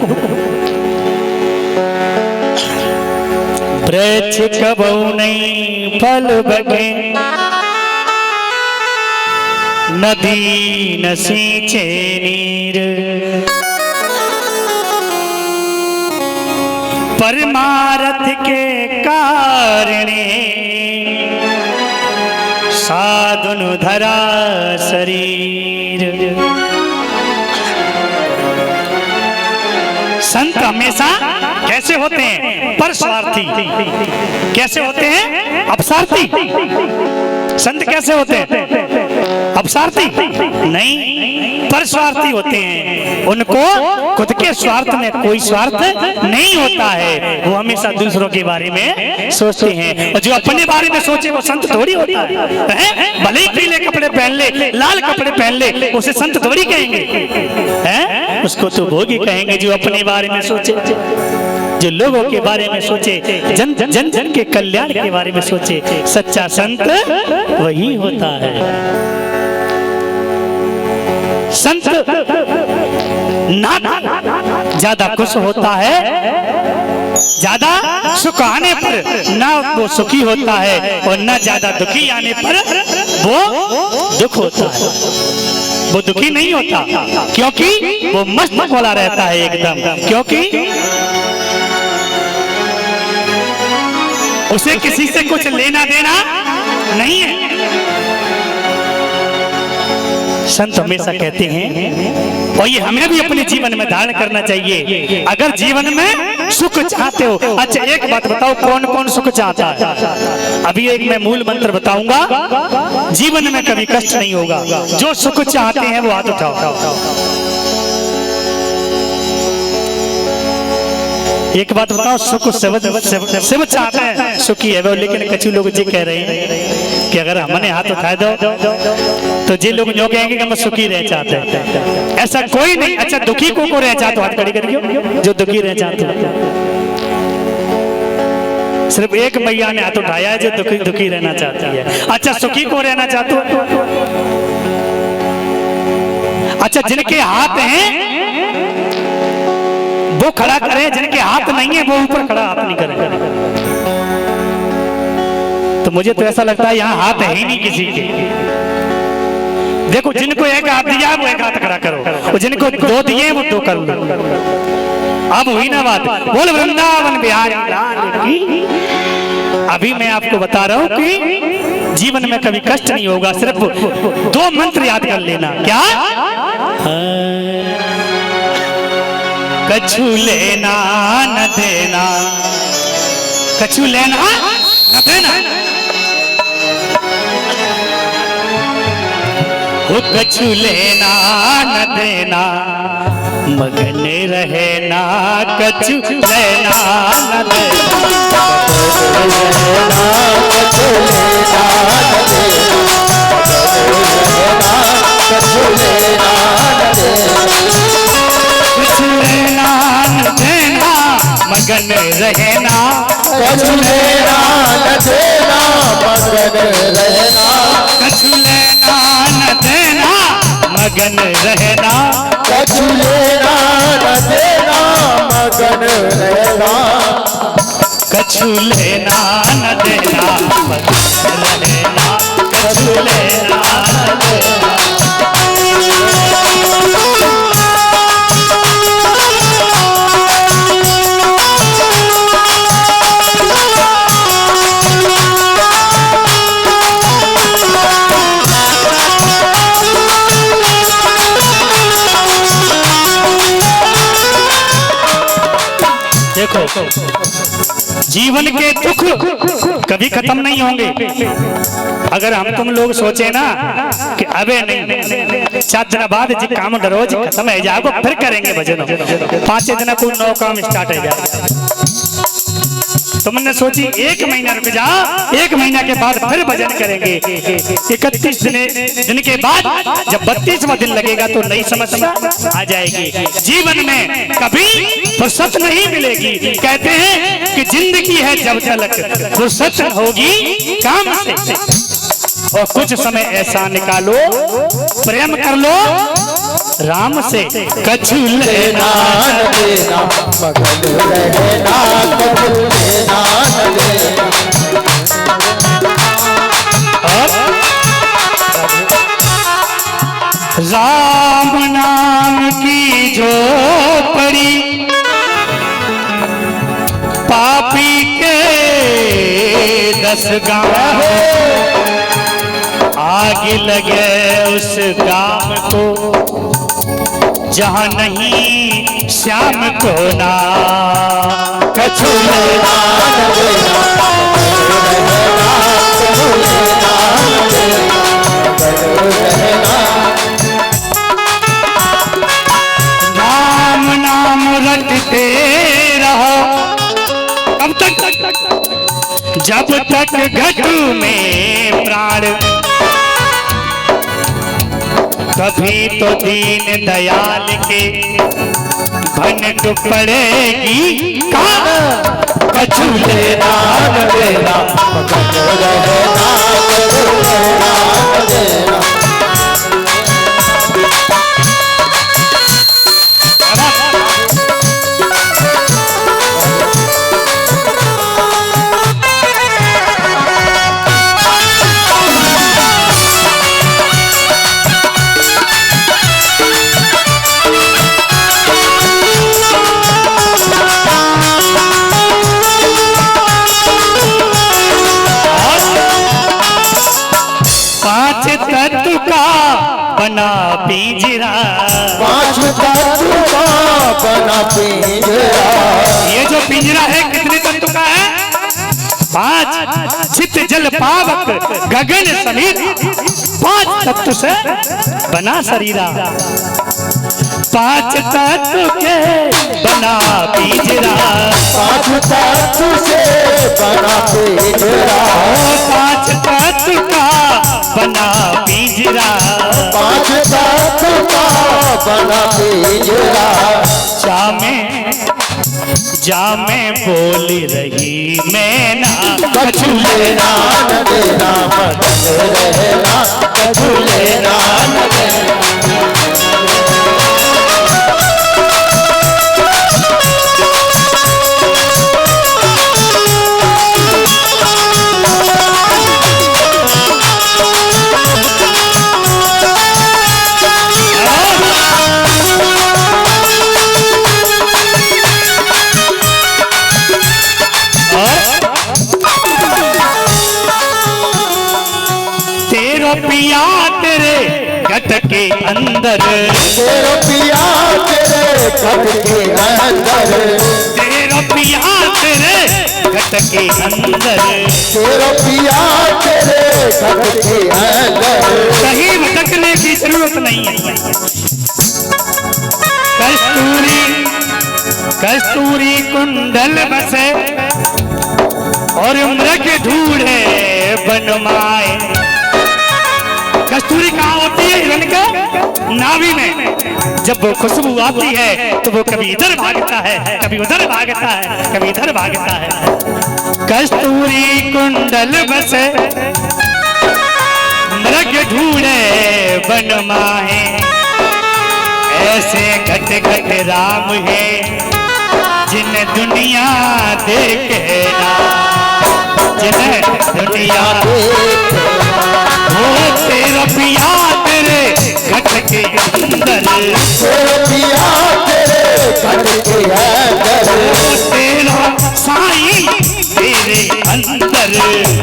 वृक्ष कबहु नहीं फल बगे, नदी न सींचे नीर, परमारथ के कारणे साधुनु धरा शरीर। संत हमेशा कैसे होते हैं? परस्वार्थी। कैसे होते हैं? अपस्वार्थी। संत कैसे होते हैं? अपस्वार्थी नहीं, परस्वार्थी होते हैं। उनको खुद के स्वार्थ में कोई स्वार्थ नहीं होता है, वो हमेशा दूसरों के बारे में सोचते हैं। और जो अपने बारे में सोचे वो संत थोड़ी होता है। भले ही पीले कपड़े पहन ले, लाल कपड़े पहन ले, उसे संत थोड़ी कहेंगे हैं? उसको तो भोगी कहेंगे जो अपने बारे में सोचे, जो लोगों के बारे में सोचे, जन जन जन के कल्याण के बारे में सोचे। सच्चा संत वही होता है। संत ना ज्यादा खुश होता है, ज्यादा सुख आने पर ना वो सुखी होता है, और ना ज्यादा दुखी आने पर वो दुख होता है। वो दुखी नहीं होता क्योंकि वो मस्त बोला रहता है एकदम, क्योंकि उसे किसी से कुछ लेना देना नहीं है। संत हमेशा कहते हैं, और ये हमें भी अपने जीवन में धारण करना चाहिए, अगर जीवन में सुख चाहते हो। अच्छा, एक बात बताओ, कौन कौन सुख चाहता है? अभी एक मैं मूल मंत्र बताऊंगा, जीवन में कभी कष्ट नहीं होगा। जो सुख चाहते हैं वो हाथ उठाओ। एक बात बताओ, सुख सब चाहते हैं, सुखी है वो, लेकिन कुछ लोग जी कह रहे हैं कि अगर हमने हाथ उठा दो तो जी लोग जो कहेंगे कि हम सुखी रह चाहते हैं। ऐसा कोई नहीं। अच्छा, दुखी को रह चाहते हो? हाथ खड़ी करिए जो दुखी रह चाहते हो। सिर्फ एक भैया ने हाथ उठाया है जो दुखी रहना चाहती है। अच्छा, सुखी को रहना चाहते हो? अच्छा, जिनके हाथ हैं वो खड़ा करें, जिनके हाथ नहीं है वो ऊपर खड़ा हाथ नहीं करें। तो मुझे तो ऐसा लगता है यहाँ हाथ है ही नहीं किसी के। देखो, जिनको एक हाथ दिया वो एक हाथ खड़ा करो, और जिनको दो दिए वो दो करो। अब हुई ना बात? बोल वृंदावन बिहारी लाल की। अभी मैं आपको बता रहा हूँ कि जीवन में कभी कष्ट नहीं होगा। सिर्फ दो मंत्र याद कर लेना। क्या? कछु लेना न देना, कछु लेना न देना, वो कछु लेना न देना, मगन रहना, कछु लेना न देना, कछु लेना न देना, कछु लेना न देना, कुछ लेना न कछु लेना न देना मगन रहना, कछु लेना न देना मगन रहना, कछु लेना न देना मगन रहना, कछु लेना न देना मगन रहना, कछु लेना न देना। देखो जीवन के दुख कभी खत्म नहीं होंगे। अगर हम तुम लोग सोचे ना कि अबे नहीं 4 दिन बाद जी काम रोज खत्म है जाएगा फिर करेंगे भजन, 5 दिन को नौ काम स्टार्ट है जाएगा। तुमने सोची 1 महीना रुक जा, 1 महीना के बाद फिर भजन करेंगे। 31 दिन के बाद जब 32वां दिन लगेगा तो नई समस्या आ जाएगी। जीवन में कभी फुर्सत नहीं मिलेगी। कहते हैं कि जिंदगी है जब तक फुर्सत होगी काम से, और कुछ समय ऐसा निकालो प्रेम कर लो राम से। कछु लेना न देना मगन रहना, कछु लेना न देना। राम नाम की जो पड़ी पापी के 10 गाँव, आग लगे उस गाँव को जहाँ नहीं श्याम को ना। कछु लेना न देना मगन रहना, कछु लेना न देना मगन रहना। राम नाम रटते रहो कब तक, जब तक घट में प्राण, कभी तो दीन दयाल के भनक पड़ेगी कहाँ। कछु लेना न देना मगन रहना, कछु लेना न देना। तत्व का बना पिंजरा, 5 तत्व का बना पिंजरा। ये जो पिंजरा है कितने तत्व का है? 5 चित जल पावक गगन समीर, 5 तत्व से बना शरीरा। 5 तत्व के बना पिंजरा, 5 तत्व से बना पिंजरा। 5 तत्व का बना पिंजरा, 5 तत्व का बना पिंजरा। जामे बोल रही मैना, कछु लेना न देना मगन रहना, कछु लेना न देना। पिया तेरे घट के अंदर, तेरा पिया तेरे घट के अंदर, तेरा पिया तेरे घट के अंदर, तेरा पिया तेरे घट के अंदर। कहीं भटकने की जरूरत नहीं है। कस्तूरी कुंडल बसे और मृग ढूंढे बनमाए। कस्तूरी कहाँ होती है? हिरण के नाभि में। जब वो खुशबू आती है तो वो कभी इधर भागता है, कभी उधर भागता है, कभी इधर भागता है। कस्तूरी कुंडल बसे मृग ढूंढे बन माहे, ऐसे घट घट राम है जिन दुनिया देखे ना, जिन दुनिया हो तेरा पिया तेरे घट के अंदर, तेरा पिया तेरे घट के अंदर, तेरा साईं तेरे अंदर,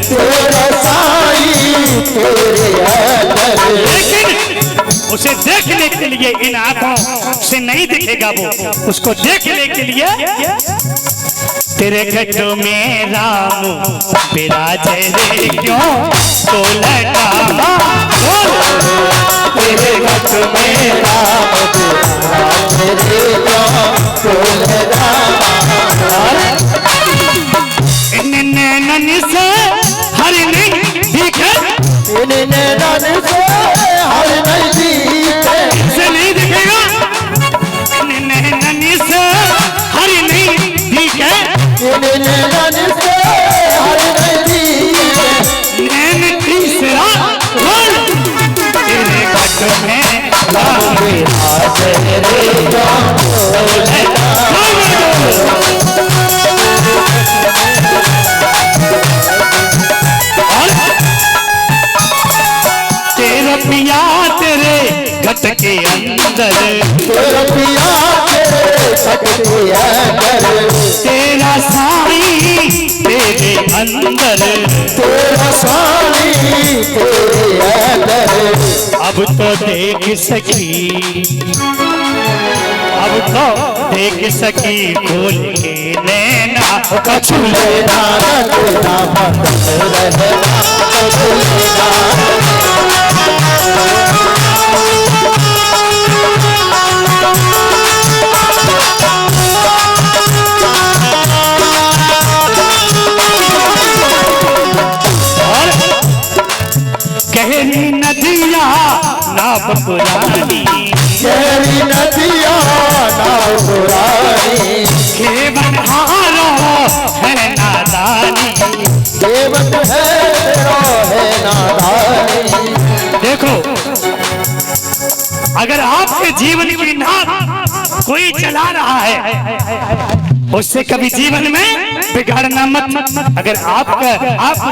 तेरा साईं तेरे अंदर। लेकिन उसे देखने के लिए इन आंखों से नहीं दिखेगा, वो उसको देखने के लिए तेरे घट में राम विराजे रे क्यों तो लगा, तेरे घट में राम विराजे रे क्यों तो लगा। इन नैनन से हर नहीं दिखे, इन नैनन से हर नहीं दिखे, से नहीं दिखेगा, इन नैनन से हर नहीं दिखे, इन नैनन से हर नहीं दिखे, नैन तीसरा बोल तेरे घट में राम विराजे रे क्यों तो लगा। तेरा पिया तेरे घट के अंदर, तेरा पिया तेरे घट के अंदर, तेरा साईं तेरे अंदर, तेरा साईं तेरे अंदर। अब तो देख सकी, अब तो देख सकी खोल के नैना, कछु लेना न देना भटक रहना, कछु लेना गहरी नदिया नाव पुरानी, गहरी नदिया नाव पुरानी, खेवन हारो है नादानी, देवत है तेरा है नादानी। देखो अगर आपके जीवन की नाव कोई चला रहा है उससे कभी जीवन में बिगाड़ना मत। अगर आप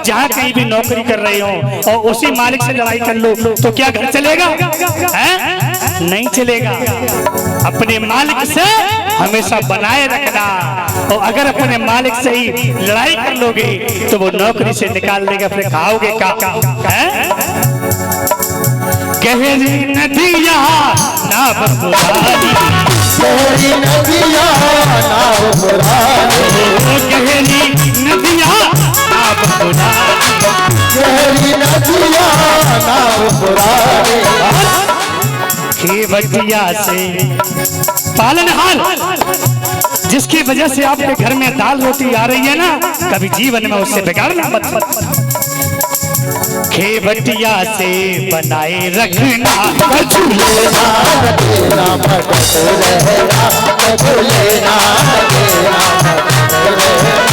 जहाँ कहीं भी नौकरी कर रहे हो और उसी मालिक से लड़ाई कर लो तो क्या घर चलेगा? है? नहीं चलेगा। अपने मालिक से हमेशा बनाए रखना, और अगर अपने मालिक से ही लड़ाई कर लोगे तो वो नौकरी से निकाल देगा, फिर खाओगे क्या? गहरी नदिया नाव पुरानी, गहरी नदिया नाव पुरानी, गहरी नदिया नाव पुरानी, गहरी नदिया नाव पुरानी। खेवटिया से पालनहार जिसकी वजह से आपके घर में दाल रोटी आ रही है ना, कभी जीवन में उससे बिगाड़ना मत। खेवटिया से बनाए रखना, कछु लेना न देना भटक रहना, कछु लेना न देना भटक रहना।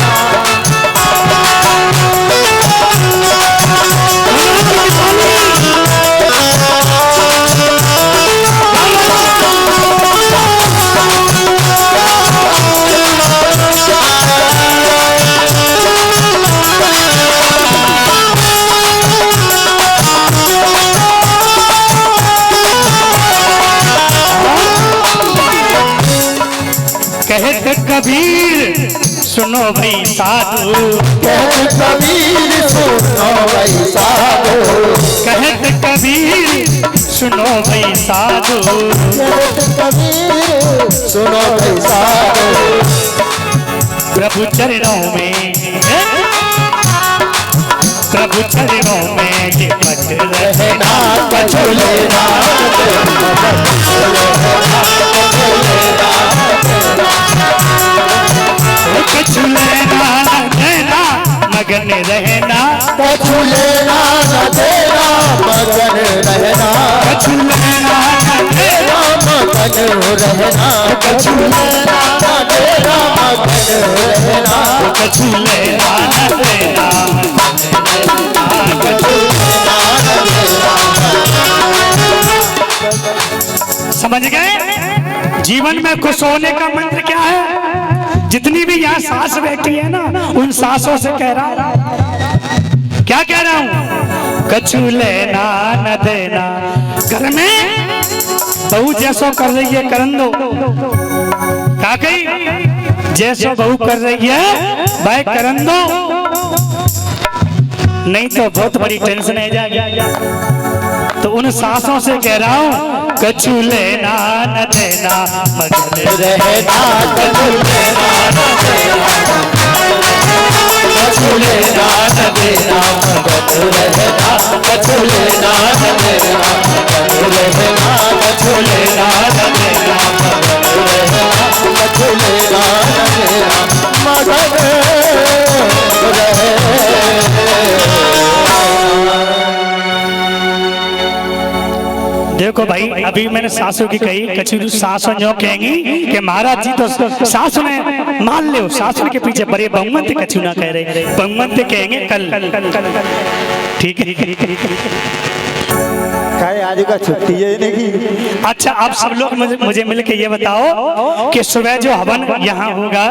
कहत कबीर सुनो भाई साधु, कहत कबीर सुनो भाई साधु, कहत कबीर सुनो भाई साधु, कहत कबीर सुनो भाई साधु। प्रभु चरणों में, प्रभु चरणों में लिपट रहना, कछु लेना न देना भटक रहना, कछु लेना कछु लेना न देना मगन रहना, कछु लेना न देना मगन रहना, कछु लेना न देना मगन रहना, कछु लेना न देना मगन रहना, कछु लेना न देना, कछु लेना न देना। समझ गए? जीवन में खुश होने का मंत्र क्या है? जितनी भी यहाँ सांस बैठी है ना, उन सांसों से कह रहा हूं, क्या कह रहा हूं? कछु लेना न देना। घर में बहू जैसो कर रही है करन दो, क्या कही? जैसो बहू कर रही है भाई करन दो, नहीं तो बहुत बड़ी टेंशन है जाएगी। तो उन सांसों से कह रहा हूं, कछु लेना न देना मगन रहना, कछु लेना न देना, कछु लेना न देना मगन रहना, कछु लेना न देना मगन रहना, कछु लेना न देना मगन रहना, कछु लेना न देना मगन रहना। देखो भाई, अभी मैंने सासू की कही, कछु सासू जो कहेंगी कि महाराज जी तो सासू ने मान लो, सासू के पीछे बड़े बहुमत कछु ना कह रहे, बहुमत कहेंगे कल। ठीक है आज का छुट्टी है नहीं। अच्छा, आप सब लोग मुझे मिलके ये बताओ कि सुबह जो हवन यहाँ होगा,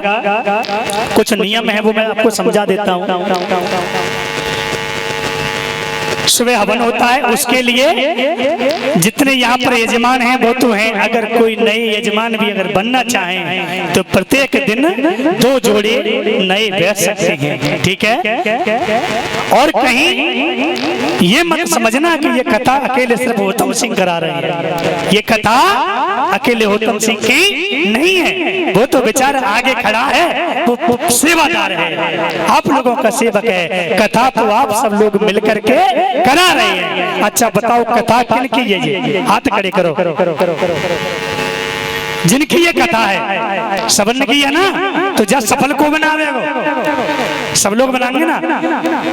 कुछ नियम है वो मैं आपको समझा देता हूँ। सुबह हवन होता है, उसके लिए जितने यहाँ पर यजमान हैं वो तो हैं, अगर कोई नए यजमान भी अगर बनना चाहें तो प्रत्येक दिन 2 जोड़े नए बैठ सकते हैं। ठीक है? और कहीं ये मत समझना कि ये कथा अकेले सिर्फ उत्तम सिंह करा रहे हैं, ये कथा अकेले उत्तम सिंह की नहीं है, वो तो बेचारा आगे खड़ा है, वो सेवादार है, आप लोगों का सेवक है। कथा तो आप सब लोग मिलकर के करा रहे हैं। अच्छा बताओ, कथा किन की है? ये हाथ खड़े करो। जिनकी ये कथा है, सबन की है ना, तो जब सफल को बनावे सब लोग बनाएंगे ना।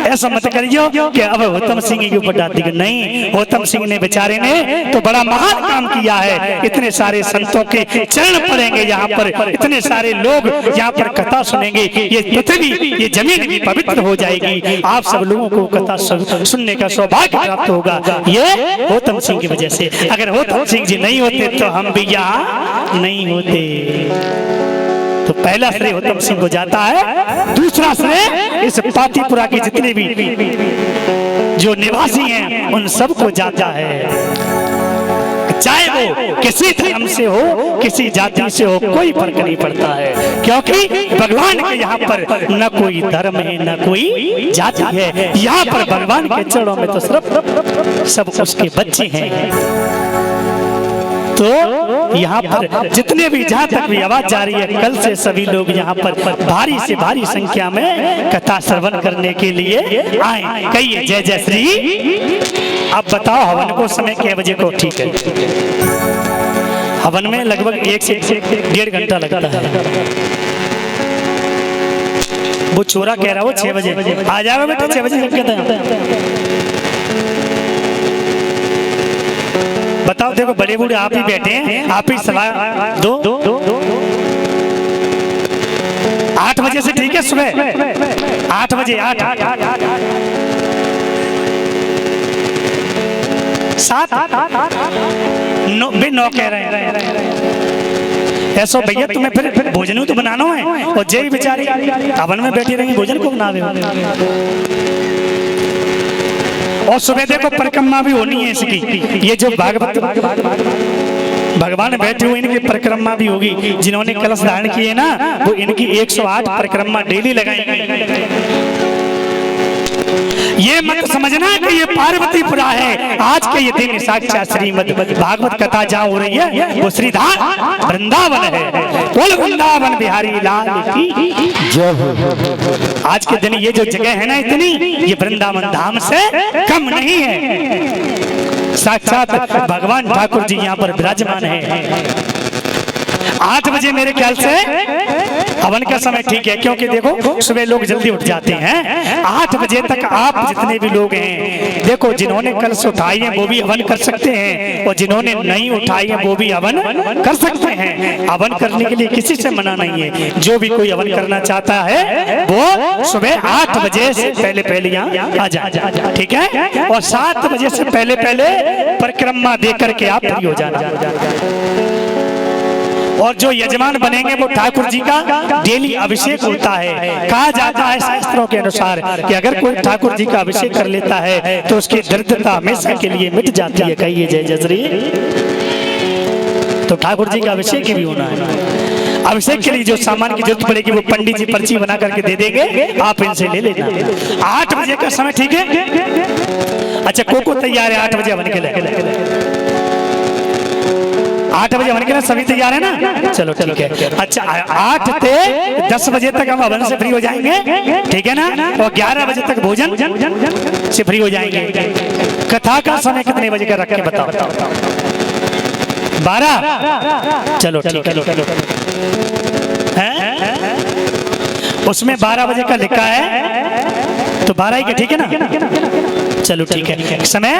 ऐसा मत करियो कि अब उत्तम सिंह के ऊपर डाल दी, नहीं, उत्तम सिंह ने बेचारे ने तो बड़ा महान काम किया है। इतने सारे संतों के चरण पड़ेंगे यहाँ पर, इतने सारे लोग यहाँ पर कथा सुनेंगे, ये पृथ्वी, ये जमीन भी पवित्र हो जाएगी। आप सब लोगों को कथा सुनने का सौभाग्य प्राप्त होगा, ये उत्तम सिंह की वजह से। अगर उत्तम सिंह जी नहीं होते तो हम भी यहाँ नहीं होते। तो पहला श्रेय उत्तम सिंह को जाता है, दूसरा श्रेय इस पातीपुरा के जितने भी जो निवासी हैं उन सबको जाता है। चाहे वो किसी धर्म से हो, किसी जाति से हो, कोई फर्क नहीं पड़ता है, क्योंकि भगवान के यहाँ पर न कोई धर्म है न कोई जाति है। यहाँ पर भगवान के चरणों में तो सिर्फ सब उसके बच्चे हैं। तो यहाँ पर जितने भी, जहाँ तक भी आवाज जा रही है, कल से सभी लोग यहाँ पर भारी से भारी संख्या में कथा श्रवण करने के लिए आए। कहिए जय जय श्री। अब बताओ हवन को समय कितने बजे को? ठीक है, हवन में लगभग 1 से 1.5 घंटा लगता है। वो छोरा कह रहा हो 6 बजे आ जाओ बेटा, 6 बजे कहते हैं। बताओ, देखो बड़े बूढ़े आप ही बैठे हैं, आप ही सलाह दो। 8 बजे से ठीक है, सुबह 8 बजे, 8 7 9 कह रहे हैं। ऐसा भैया तुम्हें फिर भोजन तो बनाना है, और जय बेचारी हवन में बैठी रहेंगे, भोजन को बनावे। और सुबह देखो परिक्रमा भी होनी है इसकी, ये जो भागवत भगवान बैठे हुए इनकी परिक्रमा भी होगी। जिन्होंने कलश धारण किए ना, वो इनकी 108 परिक्रमा डेली लगाएंगे। ये मत समझना कि ये पार्वतीपुरा है। आज के ये दिन साक्षात श्रीमद् भागवत कथा जहाँ हो रही है, वो श्रीधाम वृंदावन है। बोल वृंदावन बिहारी लाल की जय। आज के दिन ये जो जगह है ना इतनी, ये वृंदावन धाम से कम नहीं है। साक्षात भगवान ठाकुर जी यहाँ पर विराजमान है। 8 बजे मेरे ख्याल से हवन का समय ठीक है, क्योंकि देखो सुबह लोग जल्दी उठ जाते हैं। 8 बजे तक आप जितने भी लोग हैं, देखो जिन्होंने कलश उठाई है वो भी हवन कर सकते हैं, और जिन्होंने नहीं उठाई है वो भी हवन कर सकते हैं। हवन करने के लिए किसी से मना नहीं है। जो भी कोई हवन करना चाहता है वो सुबह 8 बजे से पहले पहले यहाँ आ जाए, ठीक है। और 7 बजे से पहले पहले परिक्रमा दे करके आप फ्री हो जाना। और जो यजमान बनेंगे वो ठाकुर जी का डेली अभिषेक होता है। कहा जाता है शास्त्रों के अनुसार कि अगर कोई ठाकुर जी का अभिषेक कर लेता है तो उसकी दरिद्रता हमेशा के लिए मिट जाती है। कहिए जय जय श्री। तो ठाकुर जी का अभिषेक भी होना है। अभिषेक के लिए जो सामान की जरूरत पड़ेगी वो पंडित जी पर्ची बना करके दे देंगे, आप इनसे ले लेना। 8 बजे का समय ठीक है। अच्छा कोको तैयार है 8 बजे हवन के लिए? 8 बजे हवन के लिए सभी तैयार है ना? चलो ठीक है। अच्छा 8 से 10 बजे तक हम हवन से फ्री हो जाएंगे, ठीक है ना? और 11 बजे तक भोजन से फ्री हो जाएंगे। कथा का समय कितने बजे का रख के बताओ? 12? चलो ठीक है। उसमें 12 बजे का लिखा है तो 12 ही का, ठीक है ना? चलो ठीक है। समय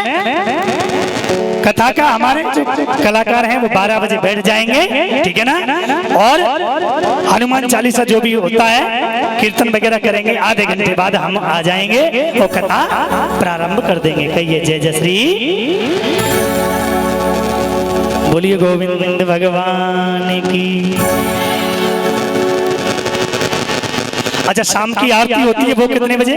कथा का हमारे जो कलाकार हैं वो 12 बजे बैठ जाएंगे, ठीक है ना? और हनुमान चालीसा जो भी होता है कीर्तन वगैरह करेंगे। आधे घंटे बाद हम आ जाएंगे और कथा प्रारंभ कर देंगे। कहिए जय जय श्री। बोलिए गोविंद भगवान की। अच्छा शाम की आरती होती है वो कितने बजे?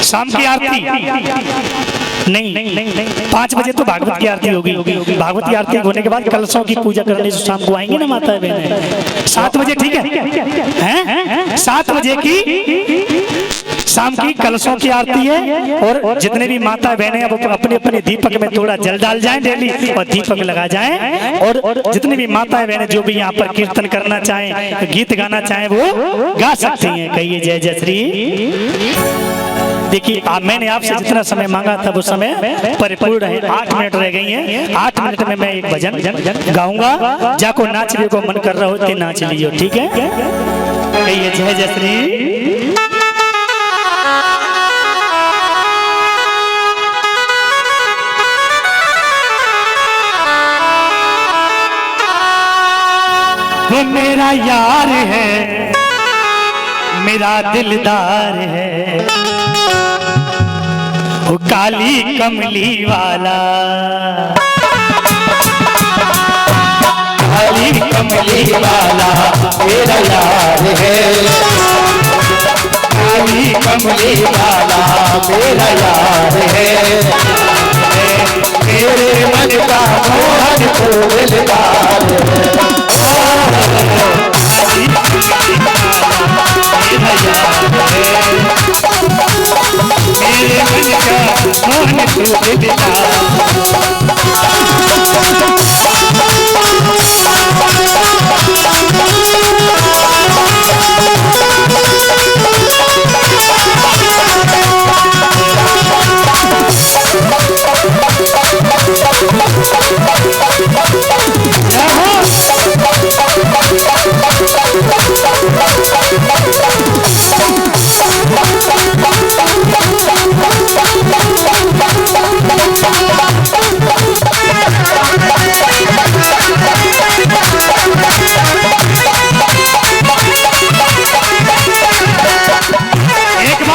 शाम की आरती नहीं 5 बजे तो भागवत की आरती होगी। भागवत की आरती होने के बाद कलशों की पूजा करने जो शाम को आएंगे ना माता बहन, 7 बजे, ठीक है? 7 बजे की शाम की कलशों की आरती है। और जितने भी माता बहने हैं वो अपने अपने दीपक में थोड़ा जल डाल जाएं डेली और दीपक लगा जाएं। और जितने भी माता बहने जो भी यहाँ पर कीर्तन करना चाहें, गीत गाना चाहें वो गा सकती हैं। कहिए जय जय श्री। देखिए मैंने आपसे जितना समय मांगा था वो समय परिपूर्ण है। 8 मिनट रह गई हैं। 8 मिनट में मैं एक भजन गाऊंगा। जाको नाचने को मन कर रहा हो तो नाच लियो, ठीक है? कहिए जय जय श्री। वो मेरा यार है, मेरा दिलदार है, वो काली कमली वाला, काली कमली वाला मेरा यार है, काली कमली वाला मेरा यार है, मेरे मन का मोहन को दिलदार है।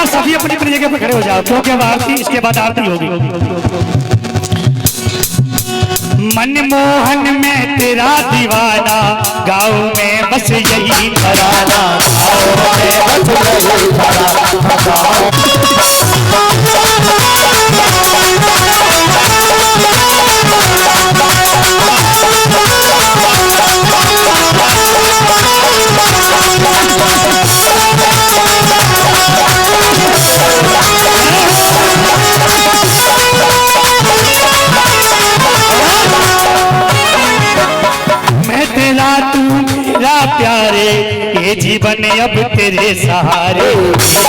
सभी अपनी अपनी जगह पर खड़े हो जाओ, क्योंकि अब आरती, इसके बाद आरती होगी। मनमोहन में तेरा दीवाना, गाँव में बस यही तराना, गाँव में बस यही तराना। प्यारे ये जीवन अब तेरे सहारे,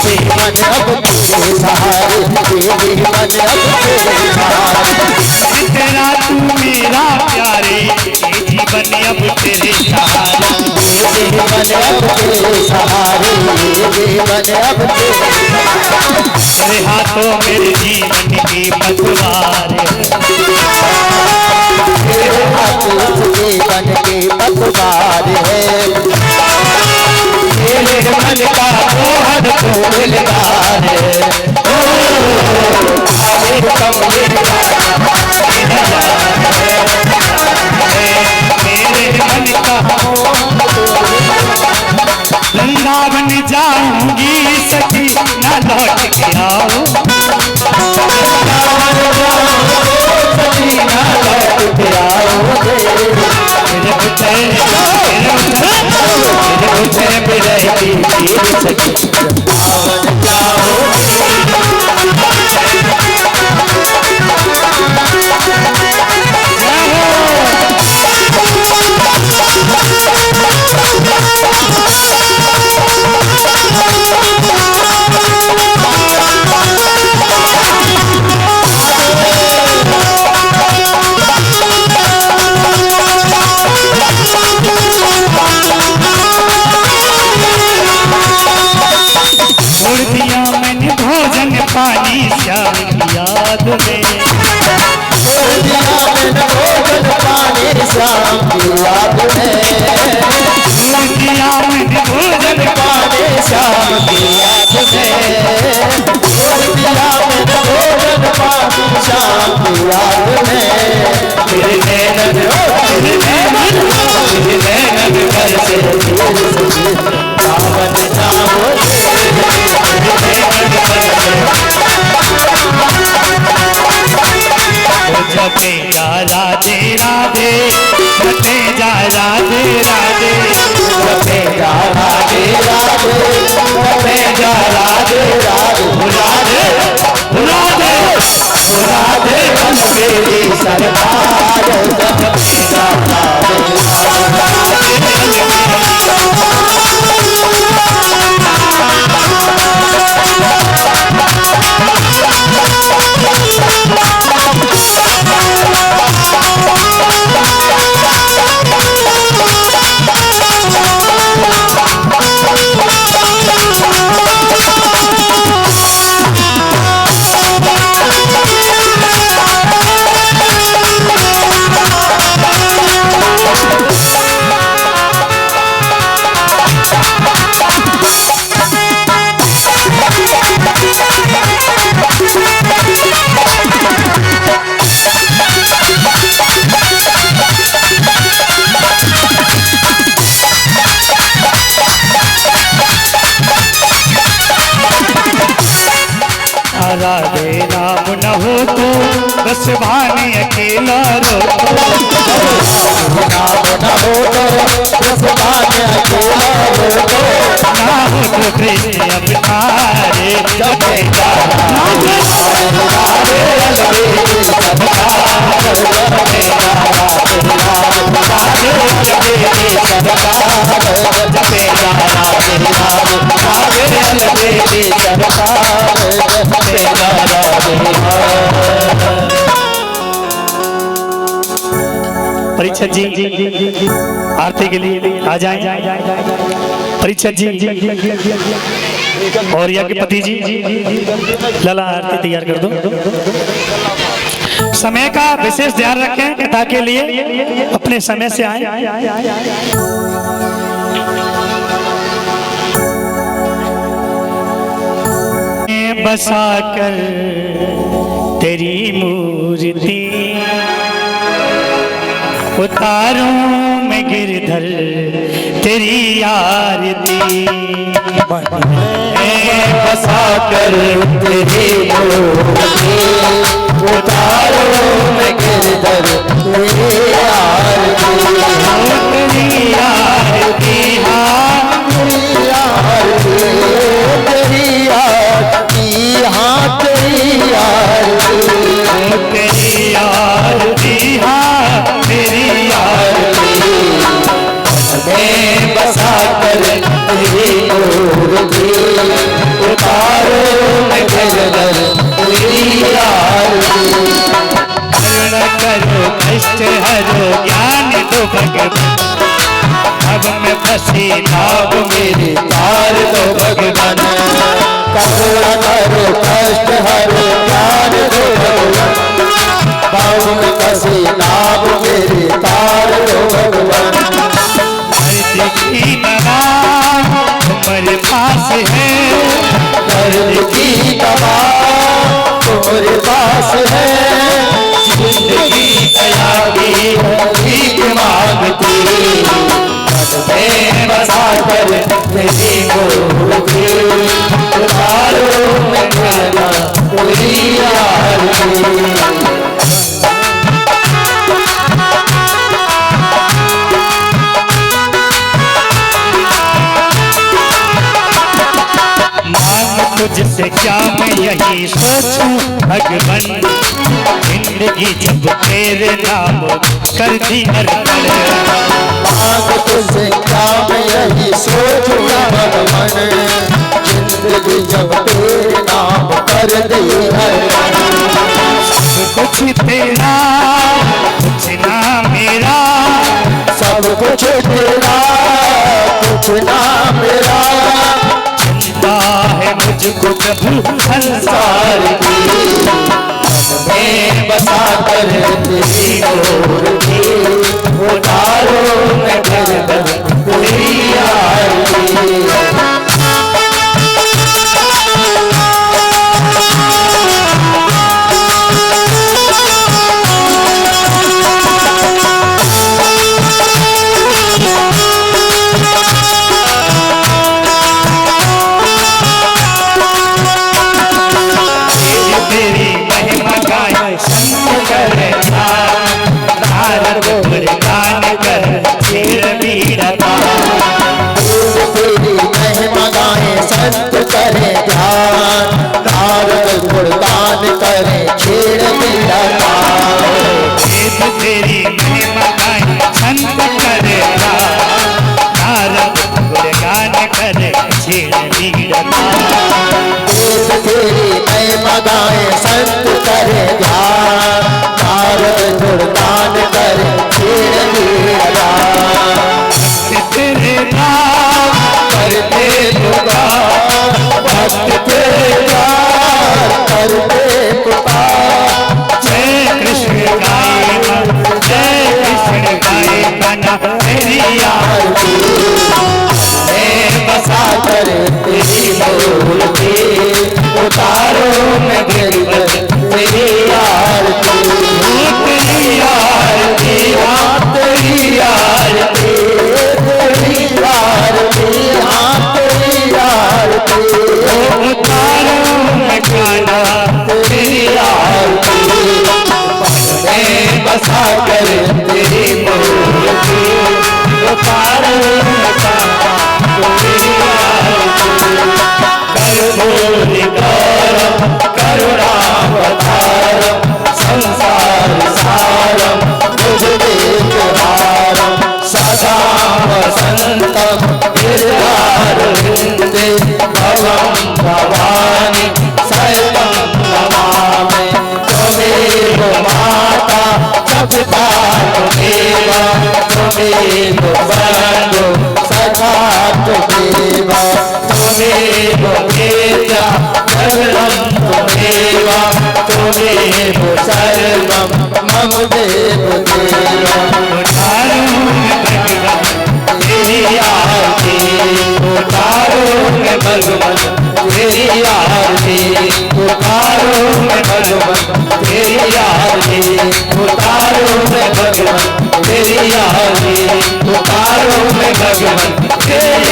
जीवन अब तेरे सहारे, जीवन अब तेरे सहारे, तेरा तू मेरा प्यारे ये जीवन अब तेरे सहारे, जीवन अब तेरे सहारे, जीवन अब तेरे हाथों मेरे जीवन की पतवार, तेरे हाथों जीवन की पतवार है, मेरे मन का मोहन फूलदार है, मेरे मन का वृंदावन जाऊंगी सखी ना लौट के आओ, पानी श्याम की याद में, भोजन पानी श्याम की याद में, भोजन पानी श्याम की याद में, भोजन पानी श्याम की याद में, तेरे नैनन घर से सावन जाओ जपे जा राधे राधे, जपे जा राधे राधे, जपे जा राधे राधे, जपे जा राधे राधे, राधे राधे राधे बन मेरी सरकार, जपे जा राधे नाम न हो तो बस भाने अकेला रो, नाम न हो तो बस भाने अकेला रो, ना हो तो कृष्ण अवतारे, जपे जा राधे राधे, परीक्षित जी आरती के लिए आ जाएं। परीक्षित जी और यज्ञपति जी लला आरती तैयार कर दो। समय का विशेष ध्यान रखें कथा के लिए अपने समय से आए। बसा कर तेरी मूर्ति उतारूं मैं गिरधर तेरी आरती, बसा कर तेरी मूर्ति उतारूं मैं गिरधर तेरी आरती, तेरी आरती तेरी आरती हाँ तेरी आरती, तेरी आरती हाँ मेरी आरती, मैं बसा कर तेरी मूर्ति उतारूं मैं गिरधर तेरी आरती, करुण करो कष्ट हरो ज्ञान दो भगवान, अब मैं फंसी नाव मेरी तार दो भगवान, करुणा करो कष्ट हरो ज्ञान दो भगवान, पाँव में फंसी नाव मेरी तार दो भगवान। दर्द की दवा तुम्हारे पास है, दर्द की दवा तुम्हारे पास है, जिंदगी दया की भीख मांगती, मैं बसा कर तेरी गोदी, उतारो मैं खाना तेरी आरती। तुझसे क्या मैं यही सोचूं भगवान, जिंदगी जब तेरे नाम कर दी अर्पण। मांग तुझसे क्या मैं यही सोचूं भगवान, जिंदगी जब तेरे नाम कर दी अर्पण। सब कुछ तेरा कुछ ना मेरा, सब कुछ तेरा कुछ ना मेरा, चिंता है मुझको प्रभु संसार की, मैं बसा कर तेरी गोदी, उतारो मैं गर्दन तेरी आरती। संत करे ध्यान, नारद गुणगान करे छेड़ बीड़ा तान। तेरी महिमा गाए संत करे ध्यान, नारद गुणगान करे छेड़ बीड़ा तान। तेरी महिमा गाए संत करे ध्यान, नारद गुणगान करे छेड़ बीड़ा तान। तेरे नाम करते पुकार, भक्त तेरे प्यार करते पुकार। जय कृष्ण गाए जय कृष्ण गाए गाना तेरी आरती, मैं बसा कर तेरी मूर्ति, उतारो मैं गिरधर तेरी आरती। तेरी आरती हाँ तेरी आरती, तेरी आरती हाँ तेरी आरती, उतारो मैं गाना तेरी आरती। मैं बसा कर तेरी मूर्ति, उतारो मैं गाना तेरी आरती। कर्पूरिकारं करुणावतारं संसार सारं भुजगेन्द्रहारं सदा वसन्तं हृदयारविन्दे भवं भवानी सर्वं नमामि। त्वमेव माता च पिता त्वमेव, त्वमेव बन्धु सखा त्वमेव, त्वमेव वेद्या सर्वं त्वमेव, त्वमेव सर्वं मम देव देव। उतारो मैं भगवान तेरी आरती, उतारो मैं भगवान तेरी आरती, उतारो मैं भगवान तेरी आरती, उतारो मैं भगवान तेरी आरती, उतारो मैं भगवान तेरी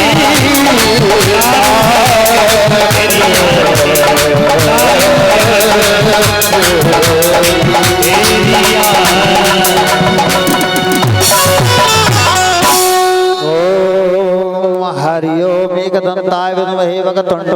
हरि ओम एकदंताय विद्महे वक्रतुंडाय